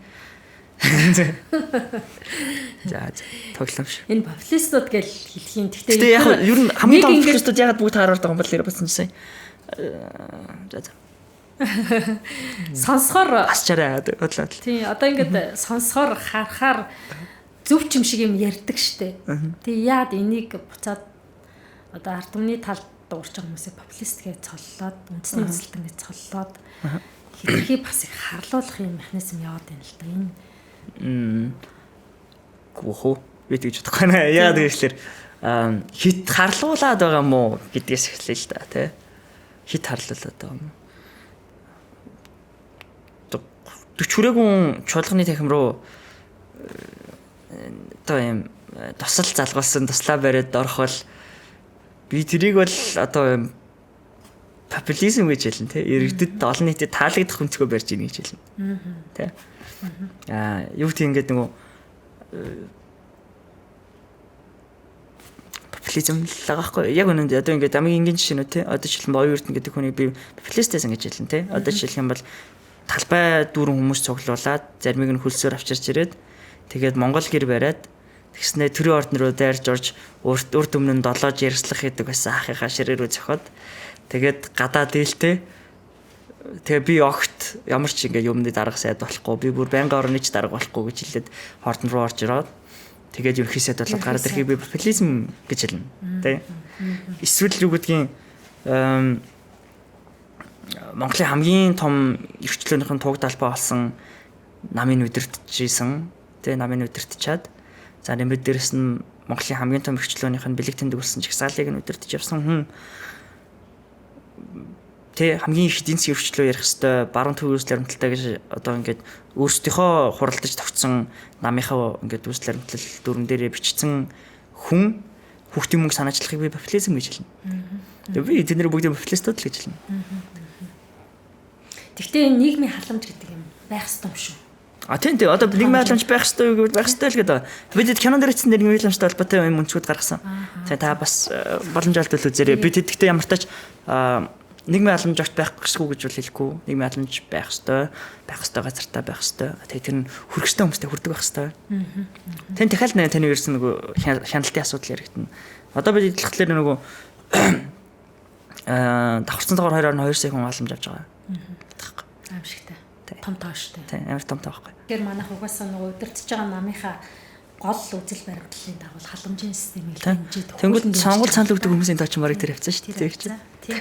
За тоглоомш. Энэ популистууд гэж хэлхийн. Гэхдээ яг ер нь хамгийн том популистууд ягаад бүгд хааруулт байгаа юм бол басан чинь. За. Сонсохоор асчаарай бодлоо. Тий, одоо ингээд сонсохоор харахаар зөв ч юм шиг юм ярьдаг штэ. Тэгээ яад энийг буцаад одоо ард түмний талд дуурч байгаа хүмүүсээ популист гэж цоллоод, үндэсний эзэлтэн гэж цоллоод хэтэрхий бас их харлуулах юм механизм яваад байна л да. Энэ гүхүү би тэгж бодохгүй наа. Яагаад гэвэл хит харлуулад байгаа юм уу гэдгээс эхэллээ л да тий. Хит харлуулад байгаа юм. 40 хүрээгүй чуулганы танхим руу одоо юм тосол залгуулсан туслаа бариад орохвол би тэрийг бол одоо юм популизм гэж хэлнэ тий. Иргэдэд олон нийтэд таалагдах өнцгөө барьж ийн гэж хэлнэ. Тий. Юу гэх юм ингээд нөгөө популизм л байгаа хгүй. Яг үнэнд одоо ингээд хамгийн энгийн жишээ нь тий. Одоо жишээлбэл оюун эрдэнэ гэдэг хүнийг би популистээс ингэж хэлнэ тий. Одоо жишээлх юм бол талбай дүүрэн хүмүүс цуглуулад зармиг нь хөлсөөр авчирч ирээд тэгээд Монгол гэр бариад тэгснэ төрийн ордон руу дайрж орж урд өмнө нь долоож ярьслах гэдэг байсан ахыхаа ширээ рүү зөхөд тэгээд гадаа дээлтэй тэгээ би огт ямар ч ингээ юмны дарга сайд болохгүй би бүр байнга орны ч дарга болохгүй гэж хэлээд хордон руу орж ироод тэгээд ерхий сайд болоод гараад ирэхийг би популизм гэж хэлнэ тий. Эсвэл юу гэдгийг Монголын хамгийн том эрхчлөөнийхэн туг талбай болсон намын удирдахжсэн тий намын удирдахчаад за нэмээд дээрэс нь Монголын хамгийн том эрхчлөөнийхэн бэлэг тэмдэглэсэн чагсаалыг нь удирдах явсан хүн тий хамгийн их эдийн засгийн эрхчлөө ярих хэвээр баруун төвийн үйлчлэл баримталтай гэж одоо ингээд өөрсдийнхөө хуралдаж тогтсон намынхаа ингээд үйлчлэл баримтлал дүрэн дээрээ бичсэн хүн хүүхдийн мөнгө санаачлахыг би популизм гэж хэлнэ. Тэгээ би тэдний бүгдийн популистууд л гэж хэлнэ. Гэхдээ энэ нийгмийн халамж гэдэг юм байх ёстой юм шүү. Тийм одоо нийгмийн халамж байх ёстой юу байх ёстой л гэдэг. Бид кинонд ирсэн нийгмийн халамжтай холбоотой юм өнцгүүд гаргасан. Тэгээ та бас боломжтой л үзээрэй. Би тэгэхдээ ямар тач нийгмийн халамж огт байх гэсгүй гэж бол хэлэхгүй. Нийгмийн халамж байх ёстой газартаа байх ёстой. Тэгээ тэр нь хүрхстэй хүмүүстэй хүрдэг байх ёстой. Тэн дахиад таны ирсэн нөгөө хяналтын асуудал яригдана. Одоо бид идэвхлээр нөгөө давхарцсан цагаар 2.2 сая хүн халамж авч байгаа. Аимшигтай. Том тооштой. Тийм амар том тоо байхгүй. Тэгэхээр манайх угаасаа нөгөө удирдах байгаа намынхаа гол үзэл баримтлалын дагуу халамжийн системийг хэмжиж тэнгууд сонгуул санал өгдөг хүмүүсийн тоо ч марыг тэр авцсан шүү дээ. Тийм.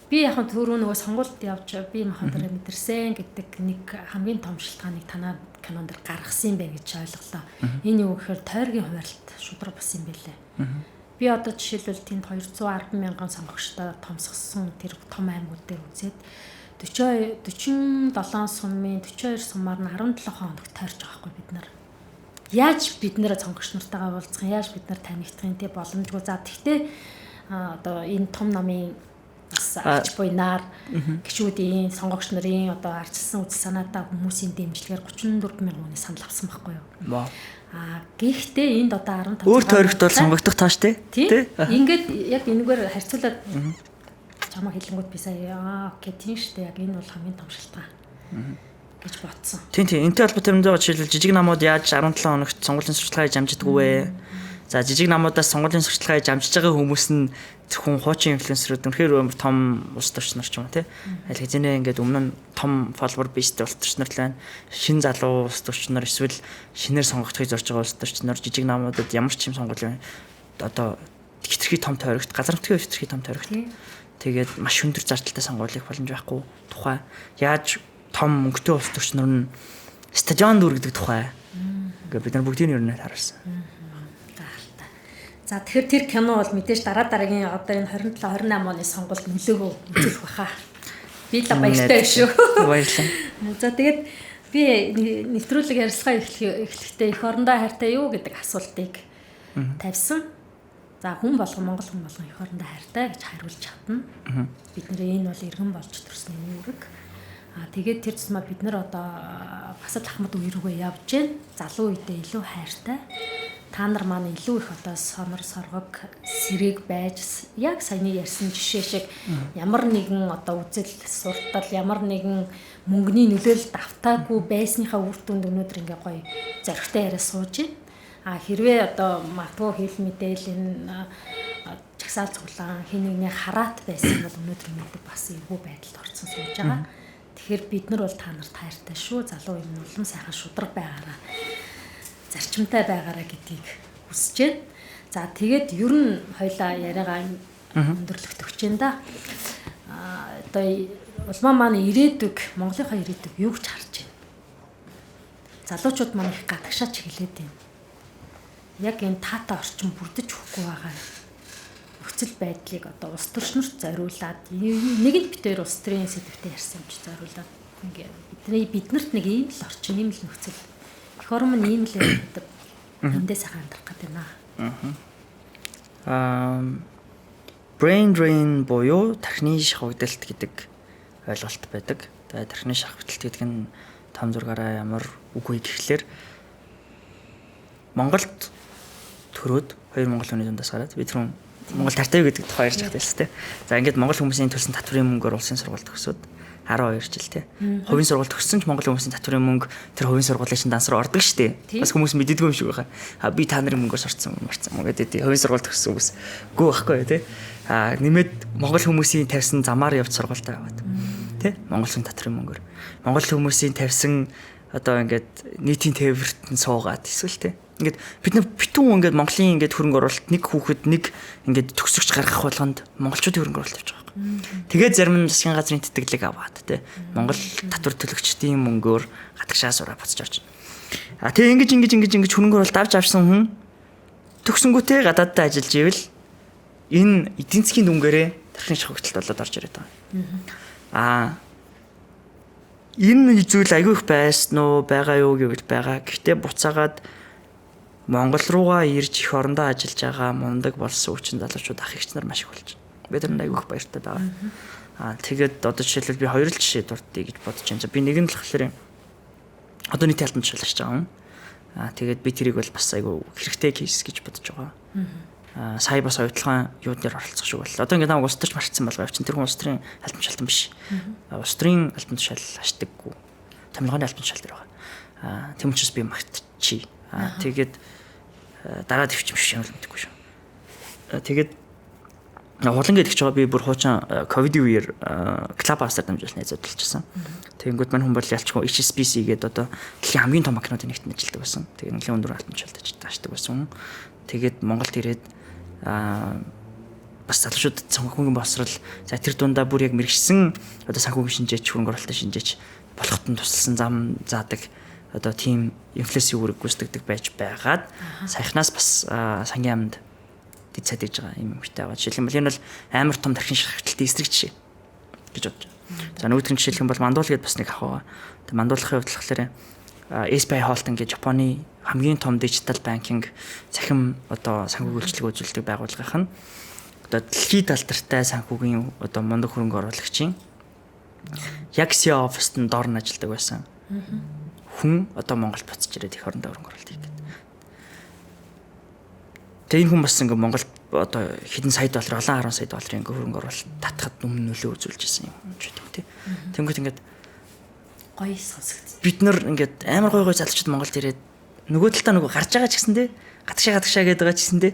Би яг нь түрүү нөгөө сонгуульд явж би махандараа мэдэрсэн гэдэг нэг хамгийн том шалтгааныг танаа кинонд гаргасан юм байна гэж ойлголоо. Энэ юу гэхээр тойргийн хуваарлт шудраг бас юм байлээ. Би одоо жишээлбэл тэнд 210 мянган сонгогчтой томсгосон тэр том аймагуд дээр үзээд 47 сумын 42 сумаар нь 17 хоног тойрч байгаа хгүй бид нар. Яаж бид нэр сонгогч нартайгаа уулзах юм, яаж бид нар танигдахын тий боломжгүй. За тэгтээ одоо энэ том намын бас арч буйнаар гişүүдийн сонгогч нарын одоо арчилсан үзэл санаатай хүмүүсийн дэмжлэгээр 34 мянган хүний санал авсан байхгүй юу. Гэхдээ энд одоо 15 Өөр тойрогт бол сонгогдох тоош тий. Ингээд яг энэгээр харьцуулаад чамаа хэлэнгүүд би сая окей тийм шүү дээ. Яг энэ бол хамгийн том шалтгаан гэж бодсон. Тийм. Энтэй холбоотой юм байгаа жишээлбэл жижиг намууд яаж 17 хоногт сонгуулийн сурталчилгааг амждаг вэ? За жижиг намуудаас сонгуулийн сурталчилгааг амжиж байгаа хүмүүс нь зөвхөн хуучин инфлюенсерүүд үнэхээр том улс төрчнөр ч юм уу тий. Аль хэзээ ингээд өмнө нь том фолловер бейстэй улс төрчнөр л байна. Шин залуу улс төрчнөр эсвэл шинээр сонгогдохыг зорж байгаа улс төрчнөр жижиг намуудад ямар ч юм сонгуулийн одоо хитрхи том тойрогт газар нутгийн хитрхи том тойрогт тэгээд маш өндөр зардалтай сонгуулийг боломж байхгүй тухай яаж том мөнгөтэй улс төрчнөр нь стадионд үргэдэг тухай ингээд бид нар бүгдийг нь харсан. За тэгэхээр тэр кино бол мэдээж дараагийн одоо энэ 27 28 оны сонгуульд нөлөөгөө үзүүлэх баха. Би л баяртай шүү. Баярлалаа. За тэгээд би нэвтрүүлэг ярилцлага эхлэхдээ эх орондоо хайртай юу гэдэг асуултыг тавьсан. За хүн болгон Монгол хүн болгон эх орондоо хайртай гэж хариулж чадна. Бид нэр энэ бол иргэн болж төрсний үүрэг. Тэгээд тэр тусмаа бид нар одоо Басад Ахмад үе рүүгээ явж гэн залуу үедээ илүү хайртай. Та нар маань илүү их одоо сонор соргог сэрэг байж яг саяны ярьсан жишээ шиг ямар нэгэн одоо үзэл суртал ямар нэгэн мөнгөний нөлөөлөлт автаагүй байсныхаа үр дүнд өнөөдөр ингээ гоё зоригтой яриа сууж байна. Хэрвээ одоо магадгүй хэл мэдээлэл чагсаал цуглаан хин нэгний хараат байсан бол өнөөдөр мэдээ бас эвгүй байдалд орсон сууж байгаа. Тэгэхээр бид нар бол та нарт хайртай шүү. Залуу юм улам сайхан шудраг байгаараа зарчимтай байгаараа гэдгийг хүсэж байна. За тэгээд ер нь хоёлаа яриагаа өндөрлөгт өгч байна да. Одоо улмаа маань ирээдүг, Монголынхаа ирээдүг юу гэж харж байна? Залуучууд маань их гадагшаач хэлээд байна. Яг энэ таатай орчин бүрдэж өгөхгүй байгаа нөхцөл байдлыг одоо улс төрчнөрт зориулаад нэг нь битээр улс төрийн сэдвтэ ярьсан юм чи зориулаад ингээ биднэрт нэг ийм л орчин, ийм л нөхцөл эх орн ийм л байдаг. Эндээ сайхан амьдрах гэдэг юм. Brain drain буюу тархины шахагдалт гэдэг ойлголт байдаг. Тэгээд тархины шахагдалт гэдэг нь том зургаараа ямар үгүй гэхлээр Монголд төрөөд 2 монгол хүний дундаас гараад бид түрүүн Монгол тартай юу гэдэг тухай ярьж байгаа юм тест. За ингээд монгол хүмүүсийн төлсөн татврын мөнгөөр улсын сургуульд төгсөөд 12 жил те. Хувийн сургууль төгссөн ч монгол хүмүүсийн татврын мөнгө тэр хувийн сургуулийн шин данс руу ордог штэ. Бас хүмүүс мэддэггүй юм шиг байна. Би та нарын мөнгөөр сурцсан марцсан гэдэг хувийн сургууль төгссөн хүмүүс гүү байхгүй те. Нэмээд монгол хүмүүсийн тавьсан замаар явж сургуультай яваад те. Монголын татврын мөнгөөр монгол хүмүүсийн тавьсан одоо ингээд нийтийн тээвэрт нь суугаад эсвэл те. Ингээд бид нар битүүн ингээд Монголын ингээд хөрөнгө оруулалт нэг хүүхэд нэг ингээд төгсөгч гаргах болгонд монголчуудын хөрөнгө оруулалт явж байгаа юм. Тэгээд зарим нь засгийн газрын тэтгэлэг аваад те Монгол татвар төлөгчдийн мөнгөөр гадагшаа сураа буцаж авч. Тэгээ ингэж хөрөнгө оруулалт авч авсан хүн төгсөнгүүтээ гадааддаа ажиллаж ивэл энэ эдийн засгийн дүнгээрээ тархины шахагдалт болоод орж ирээд байгаа. Энэ зүйл аягүй их байсан уу байгаа юу гэвэл байгаа. Гэхдээ буцаагаад Монгол руугаа ирж эх орондоо ажиллаж байгаа мундаг болсон хүчин залуучууд ах эгч нар маш их болж байна. Бид нар аягүй их баяртай байгаа. Тэгээд одоо жишээлбэл би 2 л жишээ дурдъя гэж бодож байна. Би нэг нь л болохоор одоо нийт алтан жишээлж байгаа юм. Тэгээд би тэрийг бол бас аягүй хэрэгтэй кейс гэж бодож байгаа. Сая бас оюутлын юуд дээр оролцох шиг бол. Одоо ингээд намайг улс төрч марцсан болгоо явчихсан. Тэр хүн улс төрийн алтан тушаалтан биш. Улс төрийн алтан тушаал ашдаггүй. Томилгооны алтан тушаал дээр байгаа. Тэм учраас би магтчихъя. Тэгээд дараа төвчм шиг юм л мэдгүй шүү. Тэгээд хулан гэдэг ч байгаа би бүр хуучин ковидын үеэр клуб хаусаар дамжуулж найзуудалжсэн. Тэгэнгүүт мань хүн бол ялчгүй HSBC гэдэг одоо дэлхийн хамгийн том банкнуудын нэгт ажилладаг байсан. Тэгээд нэлийн өндөр алтан тушаалд ажилладаг байсан. Тэгээд Монголд ирээд бас залуучууд санхүүгийн боловсрал за тэр дундаа бүр яг мэрэгсэн одоо санхүүгийн шинжээч хөрөнгө оруулалтын шинжээч болоход нь тусалсан зам заадаг одоо тийм инфляцийн үүрэг гүйцэтгэдэг байж байгаад саяхнаас бас сангийн амд дэд цадж байгаа юм ихтэй байгаа. Жишээлбэл энэ бол амар том тархин шахалтын эсрэг жишээ гэж бодож байна. За нөгөөдрийн жишээлх юм бол мандуул гэдээ бас нэг ах байгаа. Тэгээ мандуулахын хувьд болохоор SBI Holding гэж Японы хамгийн том дижитал банкинг цахим одоо санхүүгийн үйлчлэг үзүүлдэг байгууллага нь одоо дэлхийд алдартай санхүүгийн одоо мундаг хөрөнгө оруулагчийн яг CEO оффист нь доор нь ажилладаг байсан. Хүн одоо Монголд буцаж ирээд их орондоо хөрөнгө оруулалт хийгээд. Тэгээ энэ хүн бас ингээ Монголд одоо хэдэн сая доллар, олон 10 сая долларын ингээ хөрөнгө оруулалт татхад нөлөө үзүүлж ирсэн юм ч гэдэг тийм. Тэнгүүт ингээд гоё сонсогдсон. бид нар ингээд амар гой залуучууд Монголд ирээд нөгөө талдаа нөгөө гарч байгаа ч гэсэндээ гадагшаа гэдэг байгаа ч гэсэндээ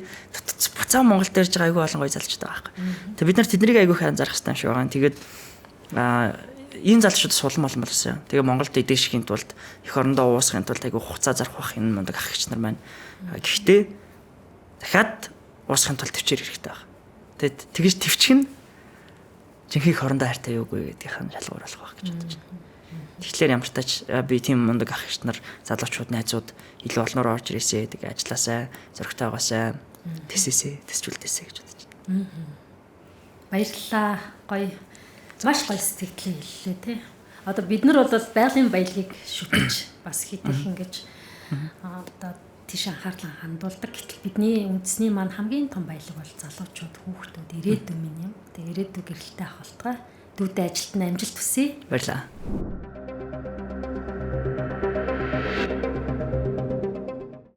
буцаа Монголд ирж байгаа айгүй олон гой залуучууд байгаа байхгүй. Тэгээ бид нар тэднийг айгүй их анзаарах хэрэгтэй юм шиг байгаа. Тэгээд ийм залуучууд сулан болон болсон. Тэгээ Монголд эдгэшхийн тулд эх орондоо уусахын тулд айгүй хугацаа зарах бах энэ мундаг ах эгч нар маань. Гэхдээ дахиад уусахын тулд төвчээр хэрэгтэй байна. Тэгээд тэгэж төвчих нь жинхэнэ хорондоо хайртай юугүй гэдгийнх нь шалгуур болох байх гэж бодож байна. Тэгэхээр ямар тач би тийм мундаг ах эгч нар залуучууд найзууд илүү олноор орж ирээсэй тэгээ ажилласаа зөрөгтэй байгаасаа тэсчүүлдээсэй гэж бодож байна. Баярлалаа. Гоё. Маш гоё сэтгэлээ хэллээ тий. Одоо бид нар бол байгалийн баялагийг шүтэж бас хийх ингэж одоо тийш анхаарлаа хандуулдаг. Гэтэл бидний үндэсний маань хамгийн том баялаг бол залуучууд, хүүхдүүд, ирээдүйн минь юм. Тэгээ ирээдүйг гэрэлтэй авах болтугай. Дүүдээ ажилтнаа амжилт хүсье. Баярлалаа.